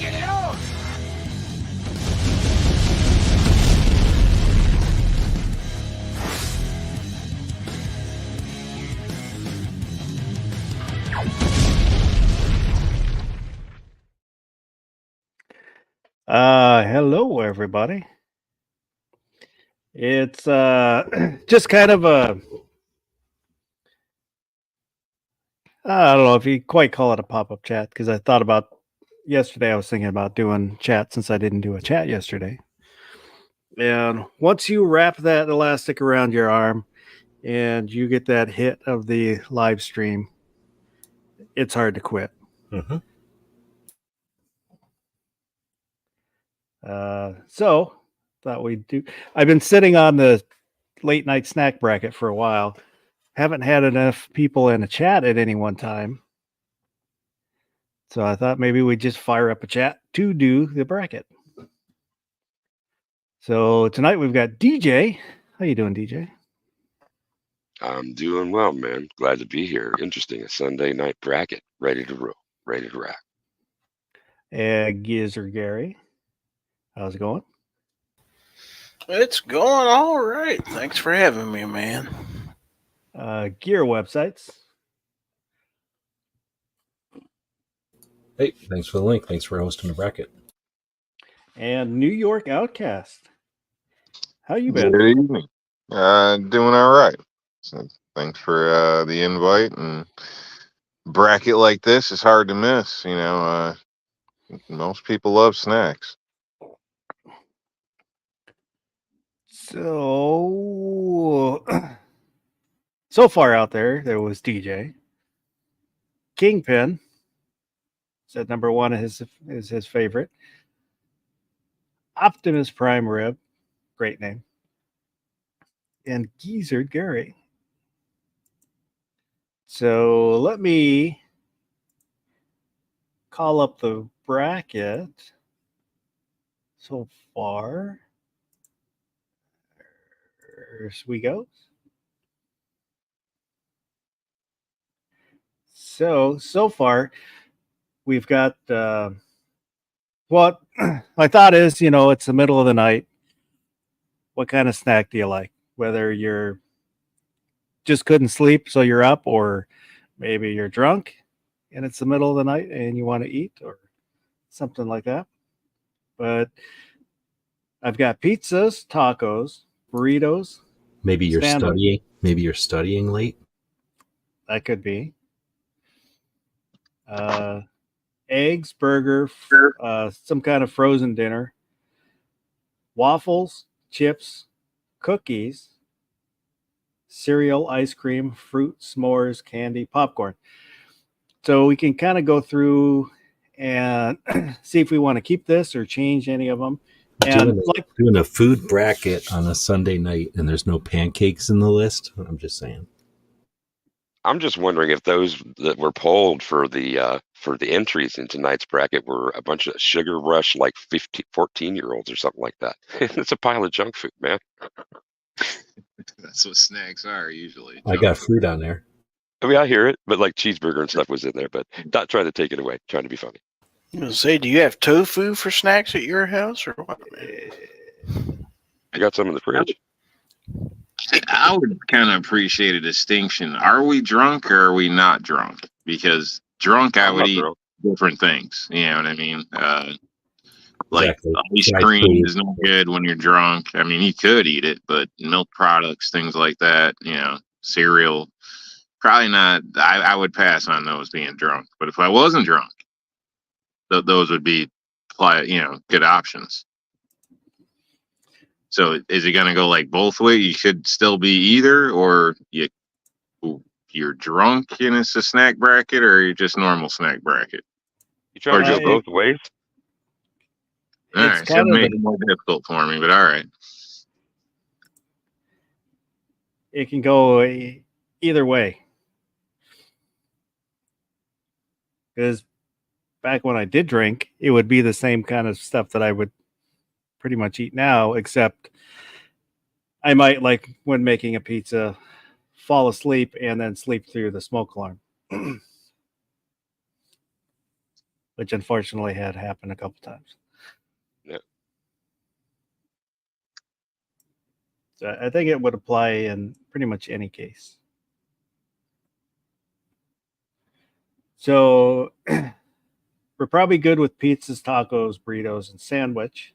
Get out! Hello everybody. It's just kind of a I don't know if you quite call it a pop-up chat because I thought about yesterday I was thinking about doing chat since I didn't do a chat yesterday. And once you wrap that elastic around your arm and you get that hit of the live stream, it's hard to quit. Mm-hmm. So thought we'd do. I've been sitting on the late night snack bracket for a while. Haven't had enough people in a chat at any one time. So I thought maybe we'd just fire up a chat to do the bracket. So tonight we've got DJ. How you doing, DJ? I'm doing well, man. Glad to be here. Interesting. A Sunday night bracket. Ready to roll. Ready to rock. Gizzard Gary. How's it going? It's going all right. Thanks for having me, man. Gear Websites. Hey, thanks for the link. Thanks for hosting the bracket. And New York Outcast. How you been? Good evening. Doing all right. So thanks for the invite. And bracket like this is hard to miss. You know, most people love snacks. So far out there was DJ. Kingpin said number one is his favorite. Optimus Prime Rib, great name. And Geezer Gary. So let me call up the bracket so far. Here we go. So far, we've got what my thought is, it's the middle of the night. What kind of snack do you like? Whether you're just couldn't sleep, so you're up, or maybe you're drunk and it's the middle of the night and you want to eat or something like that. But I've got pizzas, tacos, burritos. Maybe you're studying. Maybe you're studying late. That could be. Eggs, burger, some kind of frozen dinner, waffles, chips, cookies, cereal, ice cream, fruit, s'mores, candy, popcorn. So we can kind of go through and see if we want to keep this or change any of them. And doing a food bracket on a Sunday night and there's no pancakes in the list. I'm just saying. I'm just wondering if those that were polled for the entries in tonight's bracket were a bunch of sugar rush, like 14-year-olds or something like that. It's a pile of junk food, man. That's what snacks are usually. I got fruit on there. I mean, I hear it, but like cheeseburger and stuff was in there, but not trying to take it away, trying to be funny. Say, do you have tofu for snacks at your house or what? I got some in the fridge. I would kind of appreciate a distinction. Are we drunk or are we not drunk? Because drunk, I would eat different things. You know what I mean? Like ice cream is no good when you're drunk. I mean, you could eat it, but milk products, things like that, cereal, probably not. I would pass on those being drunk. But if I wasn't drunk, those would be, good options. So is it going to go like both ways? You should still be either, or you're drunk and it's a snack bracket, or you're just normal snack bracket? You trying to go both ways? All right, so make it more difficult for me, but all right. It can go either way. Because back when I did drink, it would be the same kind of stuff that I would pretty much eat now, except I might, like when making a pizza, fall asleep and then sleep through the smoke alarm. which unfortunately had happened a couple times. Yeah. So I think it would apply in pretty much any case. So we're probably good with pizzas, tacos, burritos, and sandwich.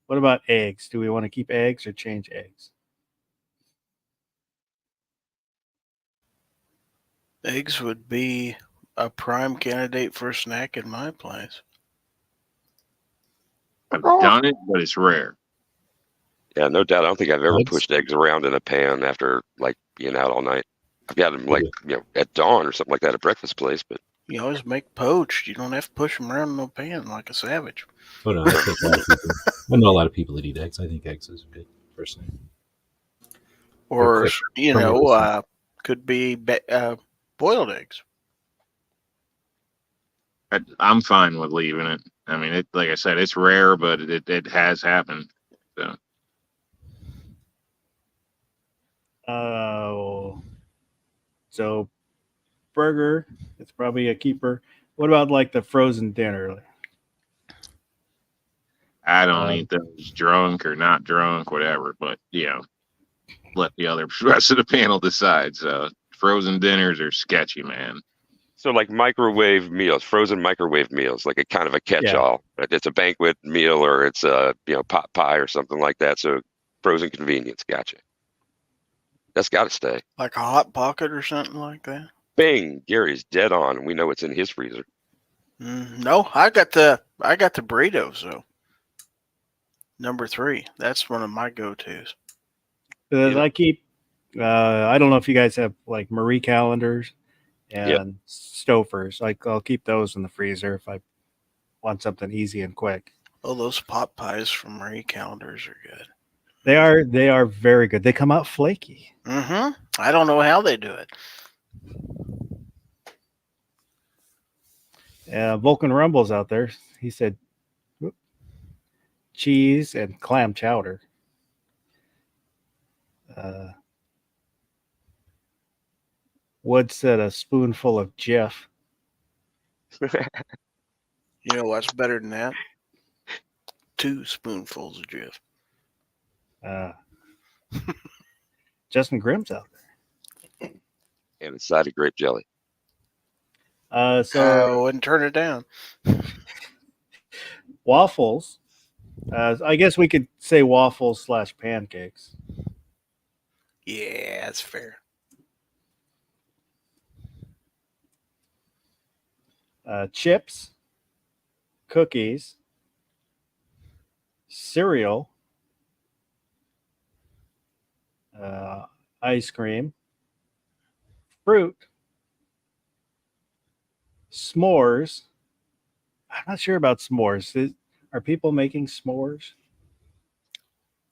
What about eggs? Do we want to keep eggs or change eggs? Eggs would be a prime candidate for a snack in my place. I've done it, but it's rare. Yeah, no doubt. I don't think I've ever Eggs? pushed eggs around in a pan after like being out all night. I've got them like at dawn or something like that at a breakfast place, but You always make poached. You don't have to push them around in no pan like a savage. Oh no, I think a lot of people. I know a lot of people that eat eggs. I think eggs is good, personally. Or, quick. could be boiled eggs. I'm fine with leaving it. I mean, it like I said, it's rare, but it has happened. So So burger, it's probably a keeper. What about like the frozen dinner? I don't eat those drunk or not drunk, whatever. But let the other rest of the panel decide. So frozen dinners are sketchy, man. so like microwave meals, frozen microwave meals, like a kind of a catch-all. Right? It's a banquet meal or it's a pot pie or something like that. So frozen convenience, gotcha. That's got to stay. Like a Hot Pocket or something like that. Bing, Gary's dead on. We know it's in his freezer. No, I got the burritos though. Number 3. That's one of my go-tos. Because I keep, I don't know if you guys have like Marie calendars and Stouffer's. Like I'll keep those in the freezer if I want something easy and quick. Oh, those pot pies from Marie calendars are good. They are very good. They come out flaky. I don't know how they do it. Vulcan Rumble's out there. He said cheese and clam chowder. Wood said a spoonful of Jif. You know what's better than that? 2 spoonfuls of Jif. Justin Grimm's out there. And a side of grape jelly. So I wouldn't turn it down. Waffles. I guess we could say waffles / pancakes. Yeah, that's fair. Chips, cookies, cereal, ice cream, fruit, s'mores. I'm not sure about s'mores. Are people making s'mores?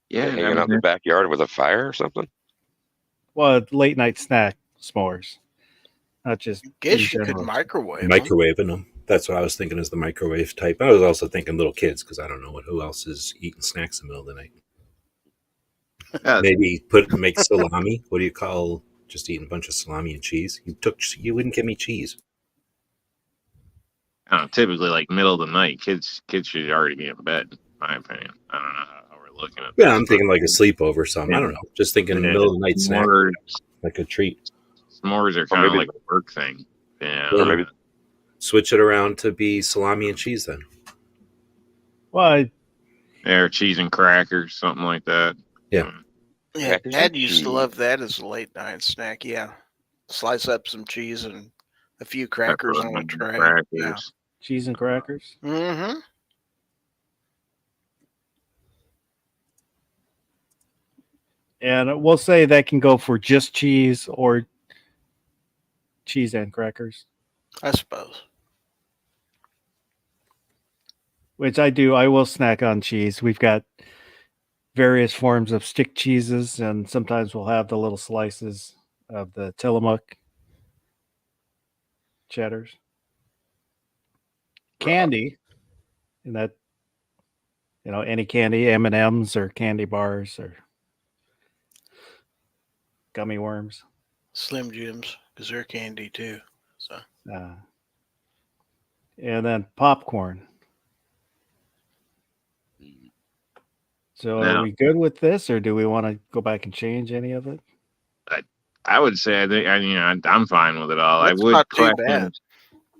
Yeah, Hanging out in the backyard with a fire or something. Well, late night snack s'mores, not just. Guess you could microwave them. Microwaving them. That's what I was thinking is the microwave type. I was also thinking little kids because I don't know who else is eating snacks in the middle of the night. Maybe make salami. What do you call just eating a bunch of salami and cheese? You wouldn't give me cheese. I don't know, typically like middle of the night, kids should already be in bed, in my opinion. I don't know how we're looking at this. Yeah, I'm thinking like a sleepover or something. I don't know. Just thinking in the middle of the night snack, like a treat. S'mores are kind of like a work thing. Yeah. Or maybe switch it around to be salami and cheese then. Well, or cheese and crackers, something like that. Yeah. Yeah, Dad used to love that as a late night snack. Yeah. Slice up some cheese and a few crackers on a tray. Yeah. Cheese and crackers. Mm-hmm. And we'll say that can go for just cheese or cheese and crackers. I suppose. Which I do. I will snack on cheese. We've got various forms of stick cheeses, and sometimes we'll have the little slices of the Tillamook cheddars. Candy, and that, any candy, M&Ms or candy bars or gummy worms. Slim Jims, because they're candy too. So and then popcorn. So No. are we good with this, or do we want to go back and change any of it? I would say I'm fine with it all. That's I would not too question, bad.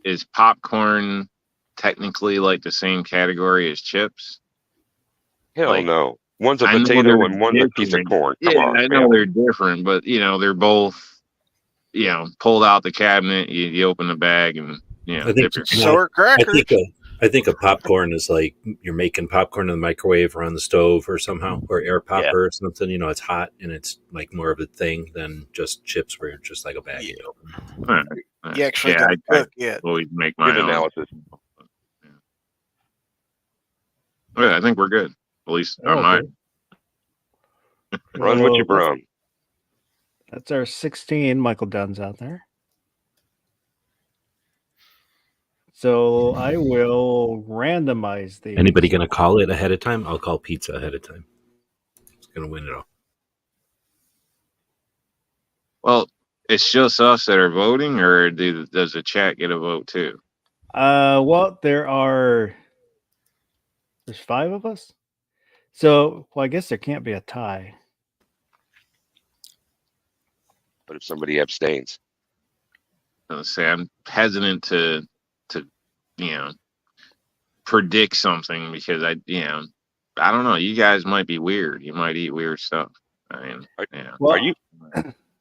is popcorn technically like the same category as chips? Hell Like, no. One's a I know potato they're and one's a piece of different. corn. Come Yeah, on, I know man. they're different, but they're both, pulled out the cabinet. You open the bag and I think dip your So are crackers. I think a popcorn is like you're making popcorn in the microwave or on the stove or somehow, or air popper or something. It's hot and it's like more of a thing than just chips where it's just like a bag. All right. You actually Yeah, got to I cook it. always make my Good own. analysis. Yeah, I think we're good. At least on mine. Run what you brung. That's our 16 Michael Dunn's out there. So I will randomize these. Anybody going to call it ahead of time? I'll call pizza ahead of time. It's going to win it all. Well, it's just us that are voting, or does the chat get a vote too? Well, there's 5 of us. So, I guess there can't be a tie. But if somebody abstains, I'll say I'm hesitant to predict something because I don't know. You guys might be weird. You might eat weird stuff. I mean, Well, are you?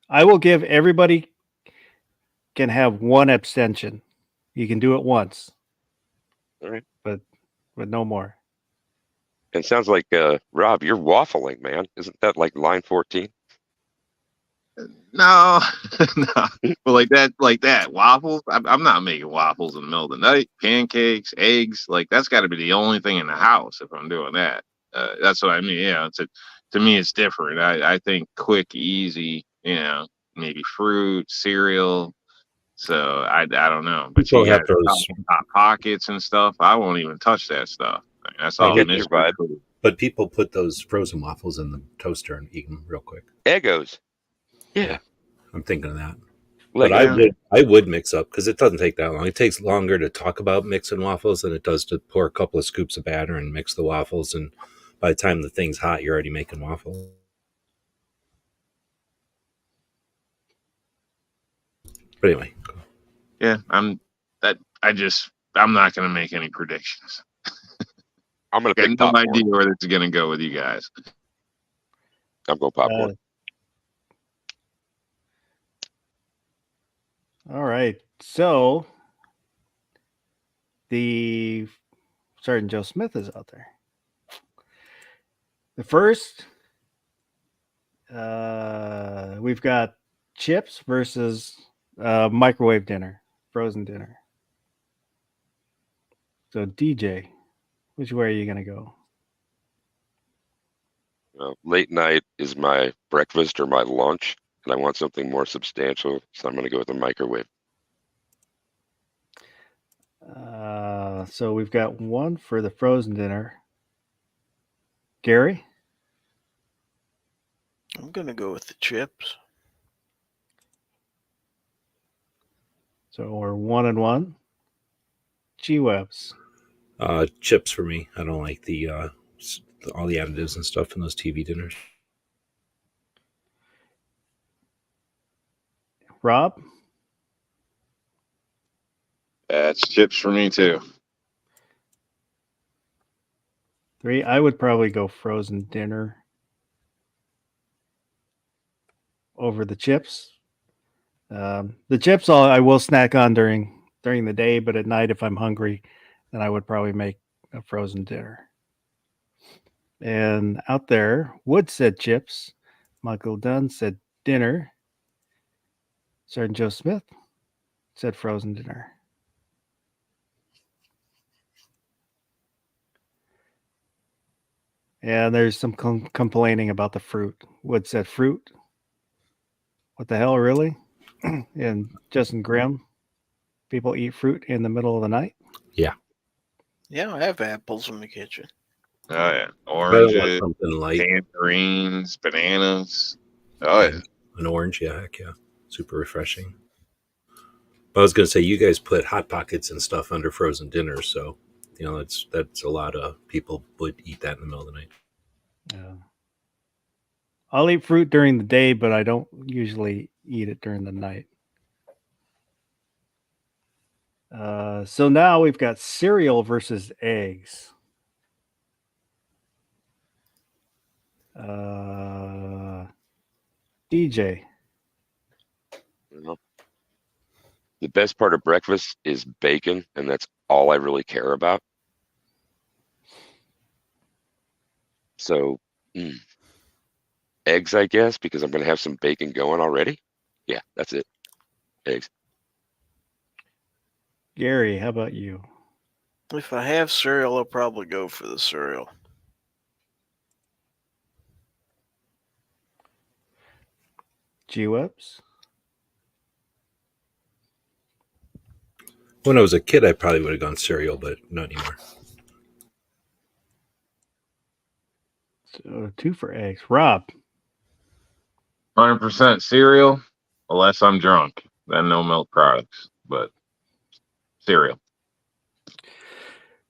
I will give everybody can have 1 abstention. You can do it once. All right. But no more. It sounds like Rob, you're waffling, man. Isn't that like line 14? no, no. But like that waffles. I'm not making waffles in the middle of the night. Pancakes, eggs. Like that's got to be the only thing in the house if I'm doing that. That's what I mean. Yeah, to me it's different. I think quick, easy. Maybe fruit, cereal. So I don't know. But People you have got those- hot pockets and stuff. I won't even touch that stuff. I mean, that's all. get your vibe. But people put those frozen waffles in the toaster and eat them real quick. Eggos. Yeah. I'm thinking of that. Like, But I would mix up because it doesn't take that long. It takes longer to talk about mixing waffles than it does to pour a couple of scoops of batter and mix the waffles. And by the time the thing's hot, you're already making waffles. But anyway, Yeah, I'm not going to make any predictions. I'm going to Got pick no popcorn. idea where this is going to go with you guys. I'm going popcorn. All right. So the Sergeant Joe Smith is out there. The first, we've got chips versus microwave dinner, frozen dinner. So DJ, which way are you gonna go? Late night is my breakfast or my lunch, and I want something more substantial, so I'm going to go with the microwave. So we've got 1 for the frozen dinner. Gary? I'm going to go with the chips. So we're 1 and 1. G-Webs. chips for me. I don't like the all the additives and stuff in those TV dinners. Rob? It's chips for me too. 3. I would probably go frozen dinner over the chips. The chips I will snack on during the day, but at night if I'm hungry, then I would probably make a frozen dinner. And out there, Wood said chips. Michael Dunn said dinner. Sergeant Joe Smith said frozen dinner. And there's some complaining about the fruit. Wood said fruit. What the hell, really? And Justin Grimm, people eat fruit in the middle of the night? Yeah, I have apples in the kitchen. Oh yeah, I want oranges, something light. tangerines, bananas. Oh yeah. An orange, yeah, heck yeah. Super refreshing. I was going to say, you guys put Hot Pockets and stuff under frozen dinners, so that's a lot of people would eat that in the middle of the night. Yeah. I'll eat fruit during the day, but I don't usually eat it during the night. So now we've got cereal versus eggs. DJ. The best part of breakfast is bacon, and that's all I really care about. So, eggs, I guess, because I'm going to have some bacon going already. Yeah, that's it. Eggs. Gary, how about you? If I have cereal, I'll probably go for the cereal. G-Webs? When I was a kid, I probably would have gone cereal, but not anymore. So 2 for eggs. Rob? 100% cereal, unless I'm drunk. Then no milk products, but cereal.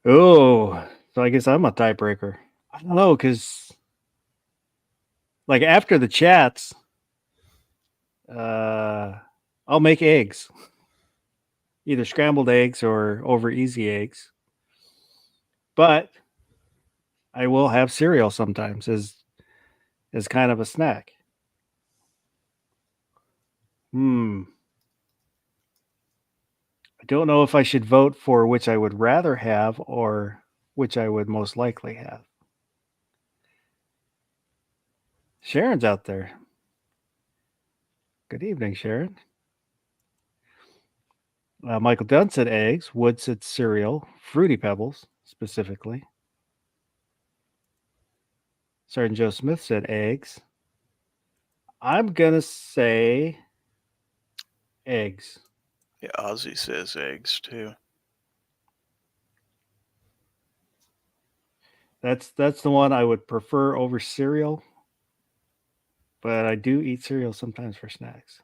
Oh, so I guess I'm a tiebreaker. I don't know, because like after the chats, I'll make eggs. Either scrambled eggs or over easy eggs. But I will have cereal sometimes as kind of a snack. I don't know if I should vote for which I would rather have or which I would most likely have. Sharon's out there. Good evening, Sharon. Michael Dunn said eggs. Wood said cereal. Fruity Pebbles, specifically. Sergeant Joe Smith said eggs. I'm going to say eggs. Yeah, Ozzy says eggs, too. That's the one I would prefer over cereal. But I do eat cereal sometimes for snacks.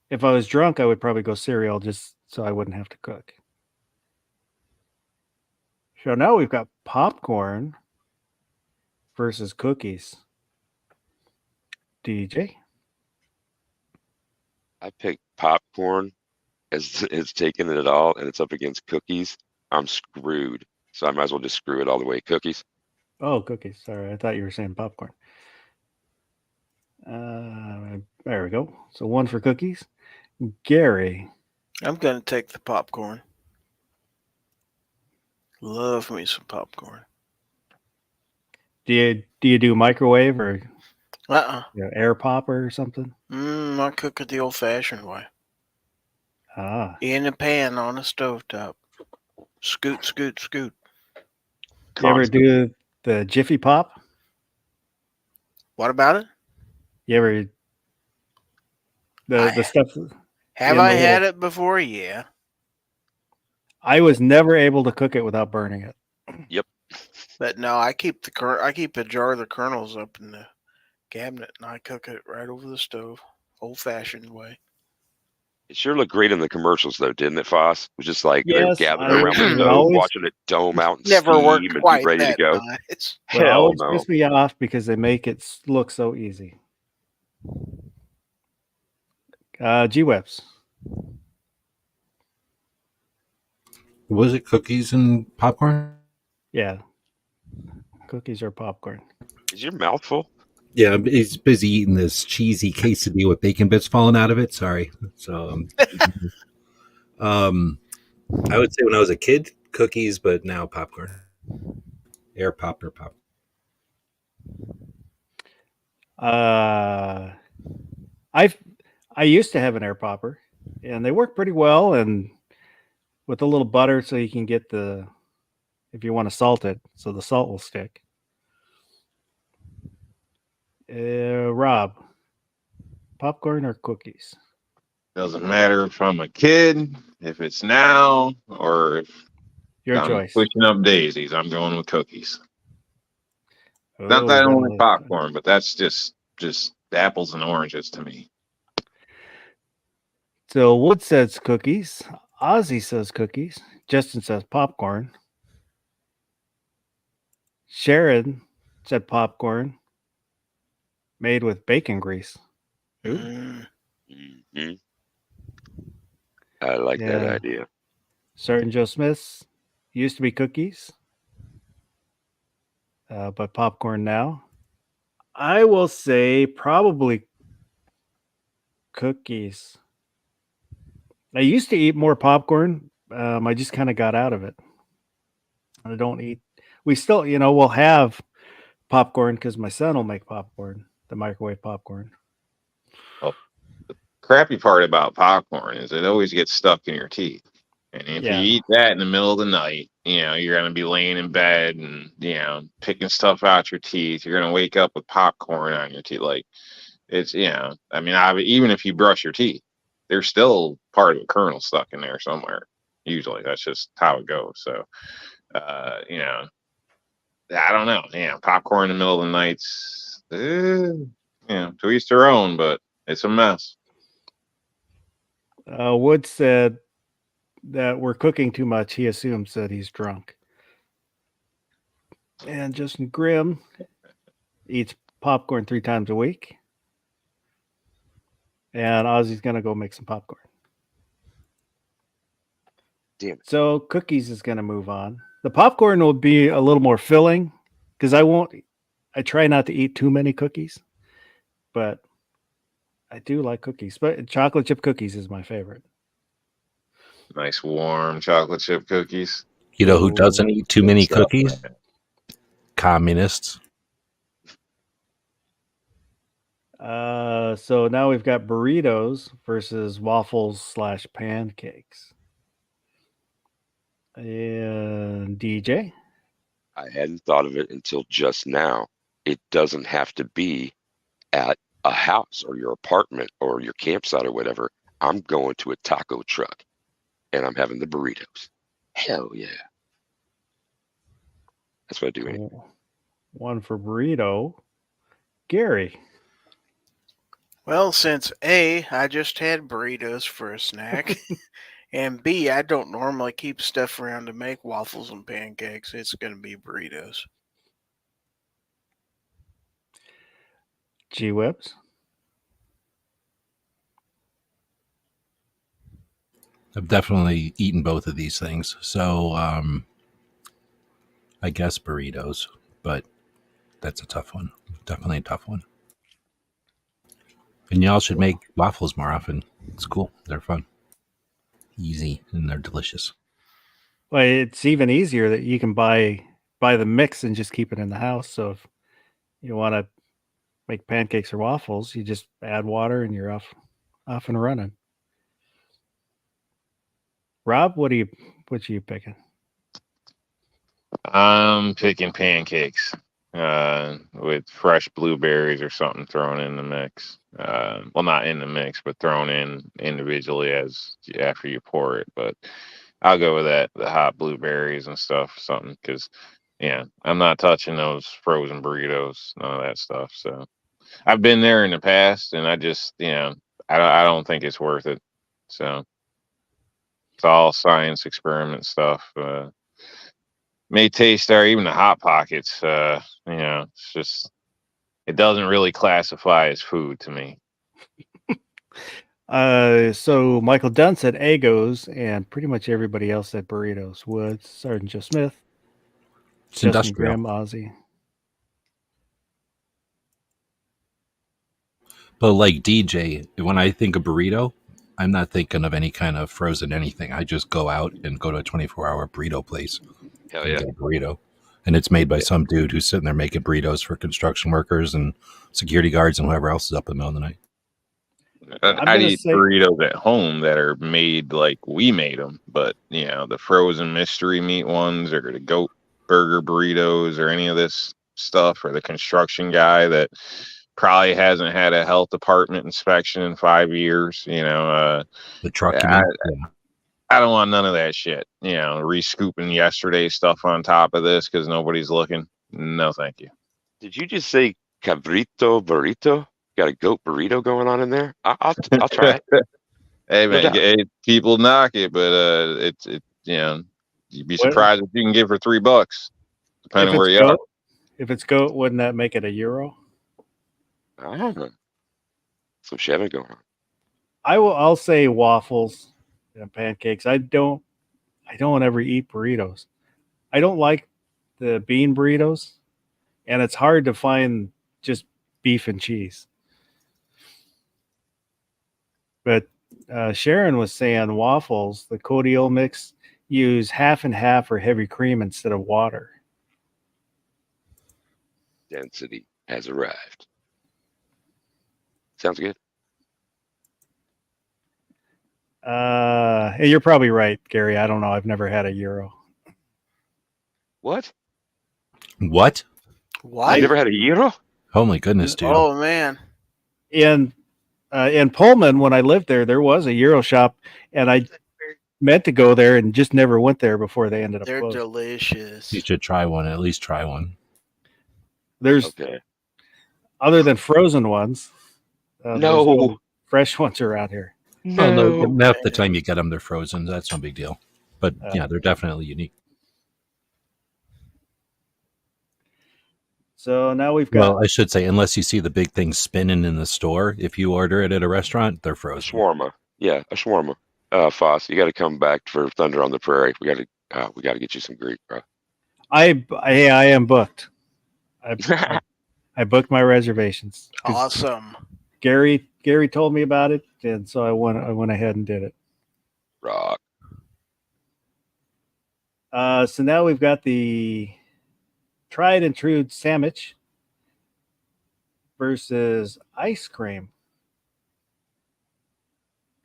If I was drunk, I would probably go cereal just so I wouldn't have to cook. So now we've got popcorn versus cookies. DJ? I picked popcorn as it's taking it all, and it's up against cookies. I'm screwed. So I might as well just screw it all the way. Cookies. Oh, cookies. Sorry, I thought you were saying popcorn. There we go. So 1 for cookies. Gary? I'm going to take the popcorn. Love me some popcorn. Do you do microwave or air popper or something? I cook it the old-fashioned way. In a pan on a stovetop. Scoot, scoot, scoot. You ever do the Jiffy Pop? What about it? You ever the stuff? Have I had it before? Yeah. I was never able to cook it without burning it. Yep. But no, I keep a jar of the kernels up in the cabinet, and I cook it right over the stove, old-fashioned way. It sure looked great in the commercials, though, didn't it, Foss? It was just like they're gathered around the stove, watching it dome out and never worked steam and quite be ready to go. Nice. It always pisses me off because they make it look so easy. G-Webs. Was it cookies and popcorn? Yeah. Cookies or popcorn. Is your mouth full? Yeah, he's busy eating this cheesy quesadilla with bacon bits falling out of it. Sorry. So, I would say when I was a kid, cookies, but now popcorn. Air pop or pop. I used to have an air popper, and they work pretty well, and with a little butter so you can get if you want to salt it, so the salt will stick. Rob, popcorn or cookies? Doesn't matter if I'm a kid, if it's now, or if Your I'm choice. pushing up daisies. I'm going with cookies. Oh, Not that I don't like popcorn, but that's just apples and oranges to me. So Wood says cookies. Ozzy says cookies. Justin says popcorn. Sharon said popcorn made with bacon grease. Ooh. Mm-hmm. I like that Yeah. idea. Sergeant Joe Smith's used to be cookies, but popcorn now. I will say probably cookies. I used to eat more popcorn. I just kind of got out of it. I don't eat. We still, we'll have popcorn because my son will make popcorn, the microwave popcorn. Crappy part about popcorn is it always gets stuck in your teeth. And if Yeah. you eat that in the middle of the night, you're going to be laying in bed and, picking stuff out your teeth. You're going to wake up with popcorn on your teeth. Like, it's, I mean, even if you brush your teeth, there's still part of a kernel stuck in there somewhere. Usually that's just how it goes. So, I don't know. Yeah, popcorn in the middle of the nights, to each their own, but it's a mess. Wood said that we're cooking too much. He assumes that he's drunk. And Justin Grimm eats popcorn 3 times a week. And Ozzy's going to go make some popcorn. Damn it. So cookies is going to move on. The popcorn will be a little more filling because I try not to eat too many cookies, but I do like cookies. But chocolate chip cookies is my favorite. Nice warm chocolate chip cookies. You know who doesn't eat too many Stuff, cookies? man. Communists. So now we've got burritos versus waffles / pancakes. And DJ? I hadn't thought of it until just now. It doesn't have to be at a house or your apartment or your campsite or whatever. I'm going to a taco truck and I'm having the burritos. Hell yeah. That's what I do. Anyway. One for burrito. Gary? Well, since A, I just had burritos for a snack, and B, I don't normally keep stuff around to make waffles and pancakes, it's going to be burritos. G-Webs? I've definitely eaten both of these things. So I guess burritos, but that's a tough one. Definitely a tough one. And y'all should make waffles more often. It's cool. They're fun. Easy, and they're delicious. Well, it's even easier that you can buy the mix and just keep it in the house. So if you want to make pancakes or waffles, you just add water and you're off and running. Rob, what are you picking? I'm picking pancakes with fresh blueberries or something thrown in the mix. Well, not in the mix, but thrown in individually after you pour it. But I'll go with that, the hot blueberries and stuff, something, because I'm not touching those frozen burritos, none of that stuff. So I've been there in the past, and I just I don't think it's worth it. So it's all science experiment stuff. May taste or even the Hot Pockets, it's just, it doesn't really classify as food to me. So Michael Dunn said Eggos, and pretty much everybody else said burritos. Woods, Sergeant Joe Smith, It's Justin industrial. Grimm, Ozzy. But like DJ, when I think of burrito, I'm not thinking of any kind of frozen anything. I just go out and go to a 24-hour burrito place. Hell and yeah. get a burrito. And it's made by some dude who's sitting there making burritos for construction workers and security guards and whoever else is up in the middle of the night. I'd eat burritos at home that are made like we made them, but the frozen mystery meat ones or the goat burger burritos or any of this stuff, or the construction guy that probably hasn't had a health department inspection in 5 years, The truck. I don't want none of that shit. Re-scooping yesterday's stuff on top of this because nobody's looking. No, thank you. Did you just say cabrito burrito? Got a goat burrito going on in there? I'll try it. Hey No man, doubt. people knock it, but it's you know, you'd be What- surprised if you can get for $3, If depending it's where you are. goat, if it's goat, wouldn't that make it a euro? Ah, some Chevy going on. I'll say waffles and pancakes. I don't ever eat burritos. I don't like the bean burritos, and it's hard to find just beef and cheese. But Sharon was saying waffles, the Codial mix, use half and half or heavy cream instead of water. Density has arrived. Sounds good. Hey, you're probably right, Gary. I don't know. I've never had a euro. What? What? What? You never had a gyro? Oh my goodness, dude. Oh man. In Pullman, when I lived there was a euro shop, and I meant to go there and just never went there before they ended up They're closing. delicious. You should try one. At least try one. There's Okay. other than frozen ones. There's No. fresh ones around here. Well, no, No. half the time you get them, they're frozen. That's no big deal. But yeah, they're definitely unique. So now we've got Well, I should say, unless you see the big things spinning in the store, if you order it at a restaurant, they're A frozen. shawarma. Yeah, a shawarma. Foss, you got to come back for Thunder on the Prairie. We got to get you some Greek, bro. I am booked. I booked my reservations. 'Cause Awesome. Gary told me about it, and so I went ahead and did it. Rock. So now we've got the tried and true sandwich versus ice cream.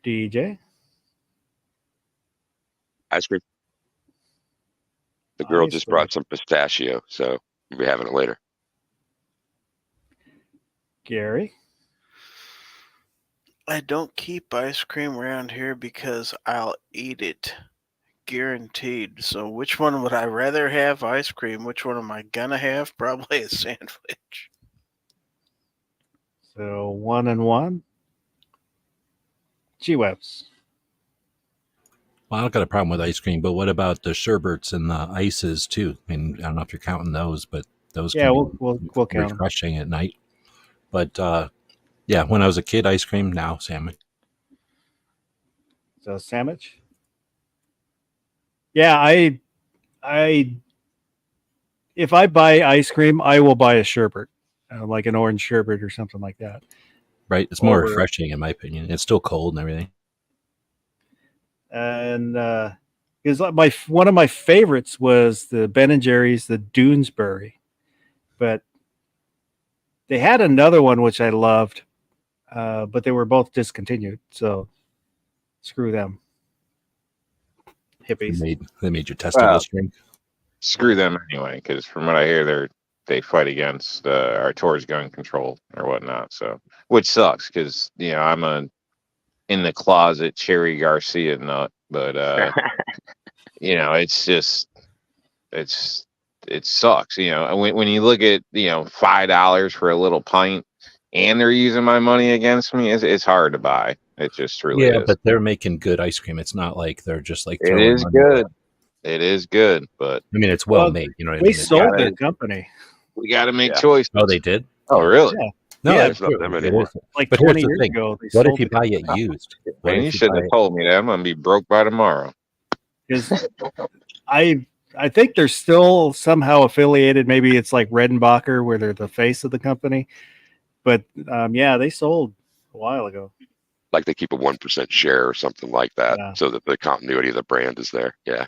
DJ, Ice cream. The girl Ice just cream. brought some pistachio, so we'll be having it later. Gary, I don't keep ice cream around here because I'll eat it. Guaranteed. So which one would I rather have? Ice cream. Which one am I gonna have? Probably a sandwich. so 1-1. G-Webs. Well, I don't got a problem with ice cream, but what about the sherbets and the ices too? I mean, I don't know if you're counting those, but those Yeah, can we'll be count 'em. refreshing at night. But yeah, when I was a kid, ice cream. Now sandwich. So sandwich. Yeah, I if I buy ice cream, I will buy a sherbet, like an orange sherbet or something like that. Right, it's more Over- refreshing in my opinion. It's still cold and everything. And is like one of my favorites was the Ben and Jerry's, the Doonesbury, but they had another one which I loved, but they were both discontinued. So screw them, They hippies. made your testicles shrink. Screw them anyway, because from what I hear, they fight against our towards gun control or whatnot. So, which sucks because I'm a in the closet Cherry Garcia nut, but it's just it sucks. When you look at $5 for a little pint, and they're using my money against me, it's hard to buy. It just truly is. But they're making good ice cream. It's not like they're just like It throwing is money. good. It is good, but I mean, it's well Well, made. You know what I They mean? sold gotta- their company we got to make Yeah. choices. Oh, they did. Oh, really? Yeah. No, Yeah, that's it's not true. them It anymore. is. like But here's 20 the years thing. ago. They What sold if you it. buy it used? What Man, if you should have told me that. I'm gonna be broke by tomorrow. Because I think they're still somehow affiliated. Maybe it's like Redenbacher, where they're the face of the company. But yeah, they sold a while ago. Like they keep a 1% share or something like that, Yeah. so that the continuity of the brand is there. Yeah.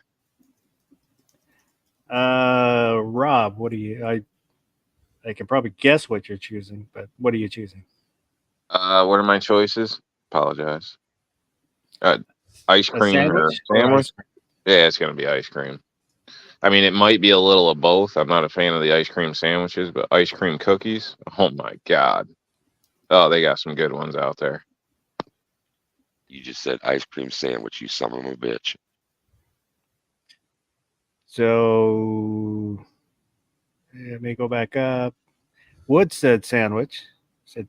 Rob, what do you? I can probably guess what you're choosing, but what are you choosing? What are my choices? Apologize. Ice A cream or sandwich? Or sandwich? ice cream? Yeah, it's gonna be ice cream. I mean, it might be a little of both. I'm not a fan of the ice cream sandwiches, but ice cream cookies. Oh my god. Oh, they got some good ones out there. You just said ice cream sandwich, you son of a bitch. So let me go back up. Wood said sandwich. Said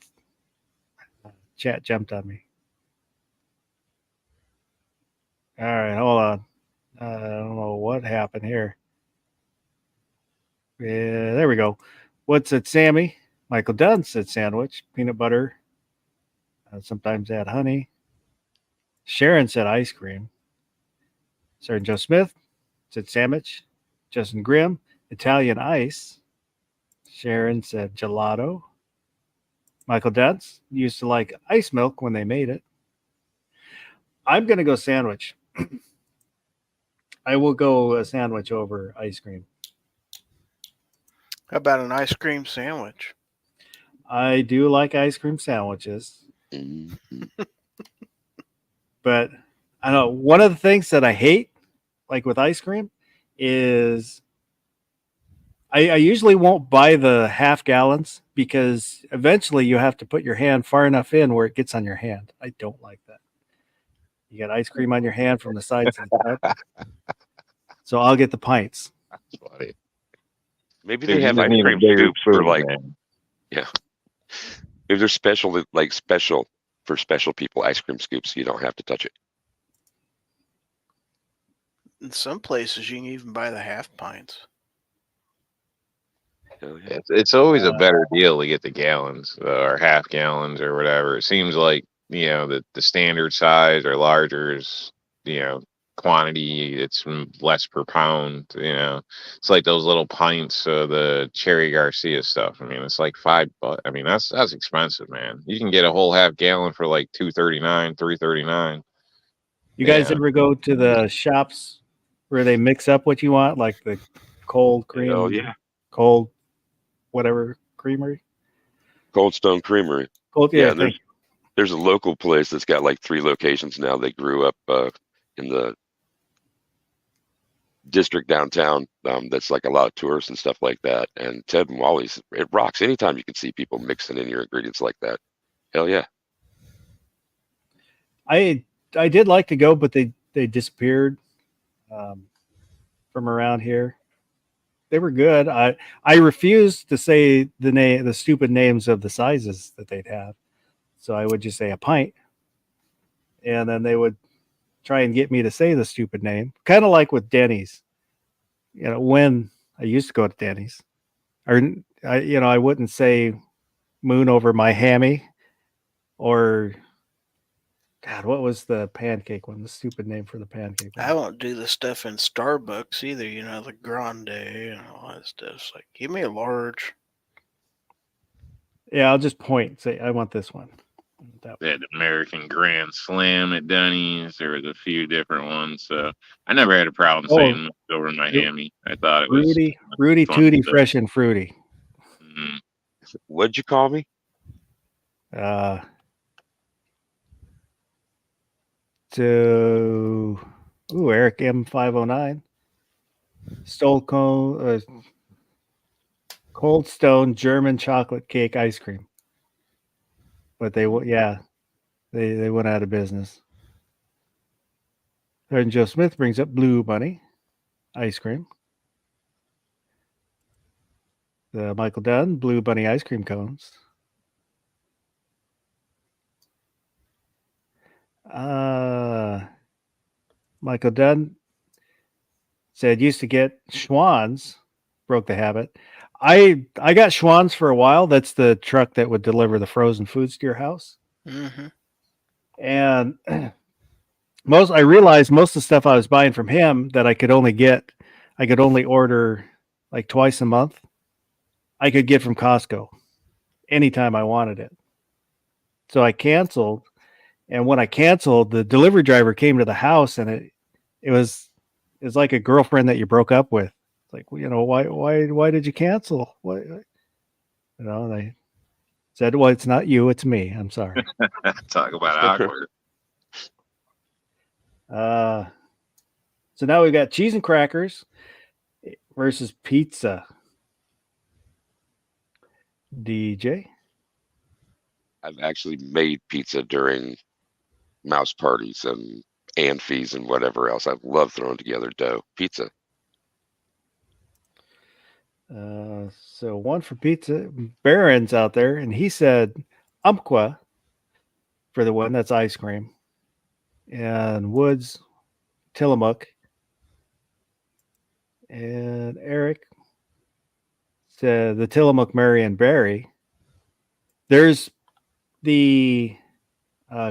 chat jumped on me. All right, hold on. I don't know what happened here. Yeah, there we go. What's it, Sammy? Michael Dunn said sandwich, peanut butter. Sometimes add honey. Sharon said ice cream. Sergeant Joe Smith said sandwich. Justin Grimm, Italian ice. Sharon said gelato. Michael Dentz used to like ice milk when they made it. I'm going to go sandwich. I will go a sandwich over ice cream. How about an ice cream sandwich? I do like ice cream sandwiches, Mhm. but I know one of the things that I hate, like with ice cream, is I usually won't buy the half gallons because eventually you have to put your hand far enough in where it gets on your hand. I don't like that. You got ice cream on your hand from the sides of the cup. So I'll get the pints. That's funny. Maybe Dude, they you have just ice need a cream bigger scoops for spoon, like, man. if they're special, like special for special people, ice cream scoops, you don't have to touch it. In some places, you can even buy the half pints. Hell yeah. It's always a better deal to get the gallons or half gallons or whatever. It seems like, you know, the standard size or larger is, you know, quantity, it's less per pound. You know, it's like those little pints of the Cherry Garcia stuff. I mean, it's like $5. I mean, that's expensive, man. You can get a whole half gallon for like $2.39, $3.39. You guys Yeah. ever go to the shops where they mix up what you want, like the cold cream, Hell yeah. cold whatever creamery? Cold Stone Creamery. Cold, Yeah, yeah. and there's a local place that's got like 3 locations now. They grew up in the district downtown. That's like a lot of tourists and stuff like that. And Ted and Wally's, it rocks. Anytime you can see people mixing in your ingredients like that. Hell yeah. I did like to go, but they disappeared from around here. They were good. I refused to say the stupid names of the sizes that they'd have, so I would just say a pint, and then they would try and get me to say the stupid name, kind of like with Denny's. You know, when I used to go to Denny's, or I wouldn't say moon over my hammy, or God, what was the pancake one? The stupid name for the pancake one. I won't do the stuff in Starbucks either, you know, the grande and all that stuff. It's like, give me a large. Yeah, I'll just point, say I want this one. That They had the American Grand Slam at Denny's. There was a few different ones. So I never had a problem saying over in Miami. I thought it was Rudy fun Tooty stuff. Fresh and Fruity. Mhm. What'd you call me? Eric M509 stole Cold Stone German chocolate cake ice cream, but they went out of business. And Joe Smith brings up Blue Bunny ice cream. The Michael Dunn Blue Bunny ice cream cones. Michael Dunn said used to get Schwann's, broke the habit. I got Schwann's for a while. That's the truck that would deliver the frozen foods to your house. Mm-hmm. And I realized most of the stuff I was buying from him that I could only order like twice a month. I could get from Costco anytime I wanted it. So I canceled. And when I canceled, the delivery driver came to the house, and it was like a girlfriend that you broke up with. Like, you know, why did you cancel? Why, you know, they said, well, it's not you, it's me. I'm sorry. Talk about awkward. So now we've got cheese and crackers versus pizza. DJ? I've actually made pizza during mouse parties and fees and whatever else. I love throwing together dough. Pizza. So one for pizza. Barron's out there, and he said Umpqua for the one that's ice cream. And Woods Tillamook. And Eric said the Tillamook Marion Berry. There's the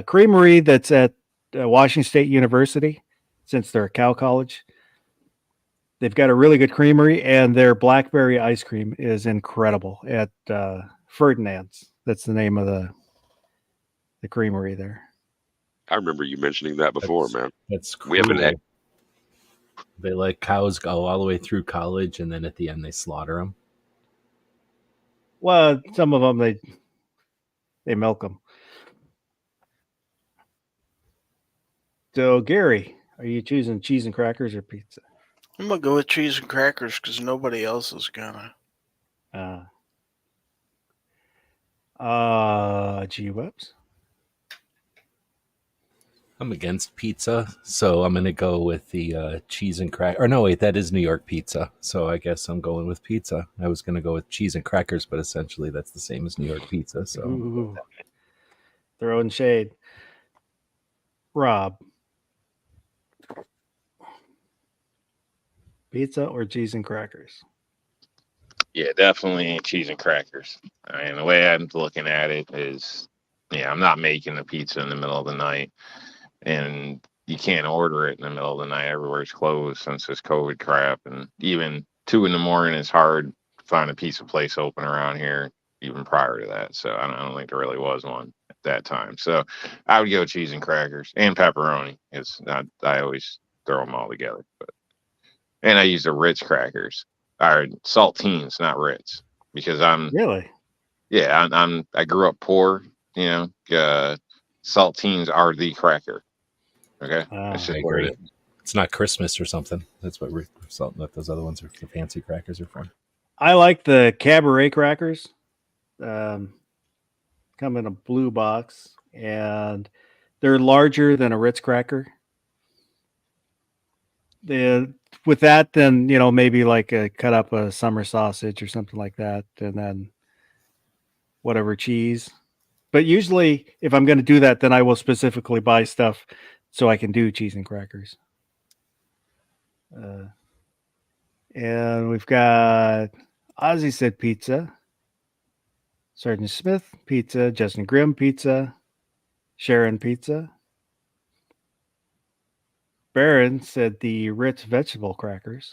creamery that's at Washington State University, since they're a Cal college. They've got a really good creamery, and their blackberry ice cream is incredible at Ferdinand's. That's the name of the creamery there. I remember you mentioning that before, man. That's cool. We have an They let cows go all the way through college, and then at the end they slaughter them. Well, some of them they milk them. So Gary, are you choosing cheese and crackers or pizza? I'm gonna go with cheese and crackers because nobody else is gonna. G Webs. I'm against pizza, so I'm going to go with the cheese and crack. Or no, wait, that is New York pizza. So I guess I'm going with pizza. I was going to go with cheese and crackers, but essentially that's the same as New York pizza. So Ooh, throwing shade. Rob, pizza or cheese and crackers? Yeah, definitely cheese and crackers. I mean, the way I'm looking at it is, yeah, I'm not making the pizza in the middle of the night, and you can't order it in the middle of the night. Everywhere's closed since this COVID crap, and even 2 a.m. is hard to find a pizza place open around here. Even prior to that, so I don't think there really was one at that time. So I would go cheese and crackers and pepperoni. It's not. I always throw them all together, and I use the Ritz crackers. Or saltines, not Ritz, because Really? yeah, I grew up poor, saltines are the cracker. Okay. That's just I what it agree. is. It's not Christmas or something. That's what those other ones are. The fancy crackers are for. I like the Cabaret crackers. Come in a blue box, and they're larger than a Ritz cracker. With that, then maybe like cut up a summer sausage or something like that, and then whatever cheese. But usually, if I'm going to do that, then I will specifically buy stuff so I can do cheese and crackers. And we've got Ozzy said pizza, Sergeant Smith pizza, Justin Grimm pizza, Sharon pizza. Baron said the Ritz vegetable crackers.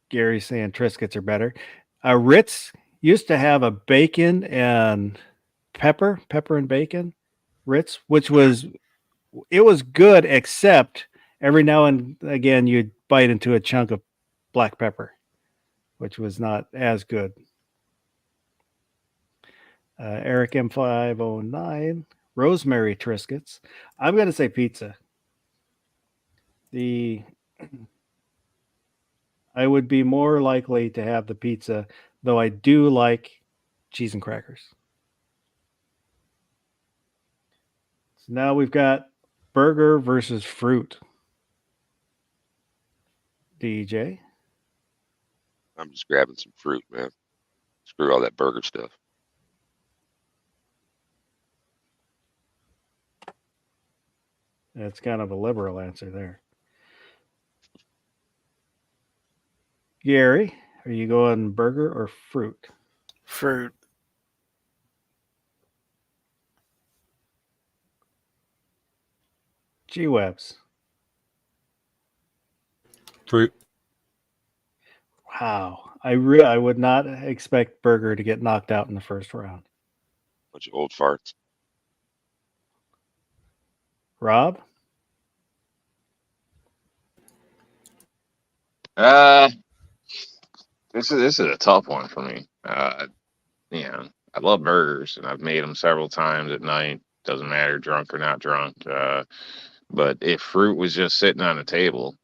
Gary saying Triscuits are better. Ritz used to have a bacon and pepper and bacon Ritz, which was good, except every now and again you'd bite into a chunk of black pepper, which was not as good. Eric M509. Rosemary Triscuits. I'm going to say pizza. I would be more likely to have the pizza, though I do like cheese and crackers. So now we've got burger versus fruit. DJ. I'm just grabbing some fruit, man. Screw all that burger stuff. That's kind of a liberal answer there. Gary, are you going burger or fruit? Fruit. G-Webs. Fruit. Wow. I would not expect burger to get knocked out in the first round. Bunch of old farts. Rob? This is a tough one for me. I love burgers, and I've made them several times at night. Doesn't matter, drunk or not drunk. But if fruit was just sitting on the table,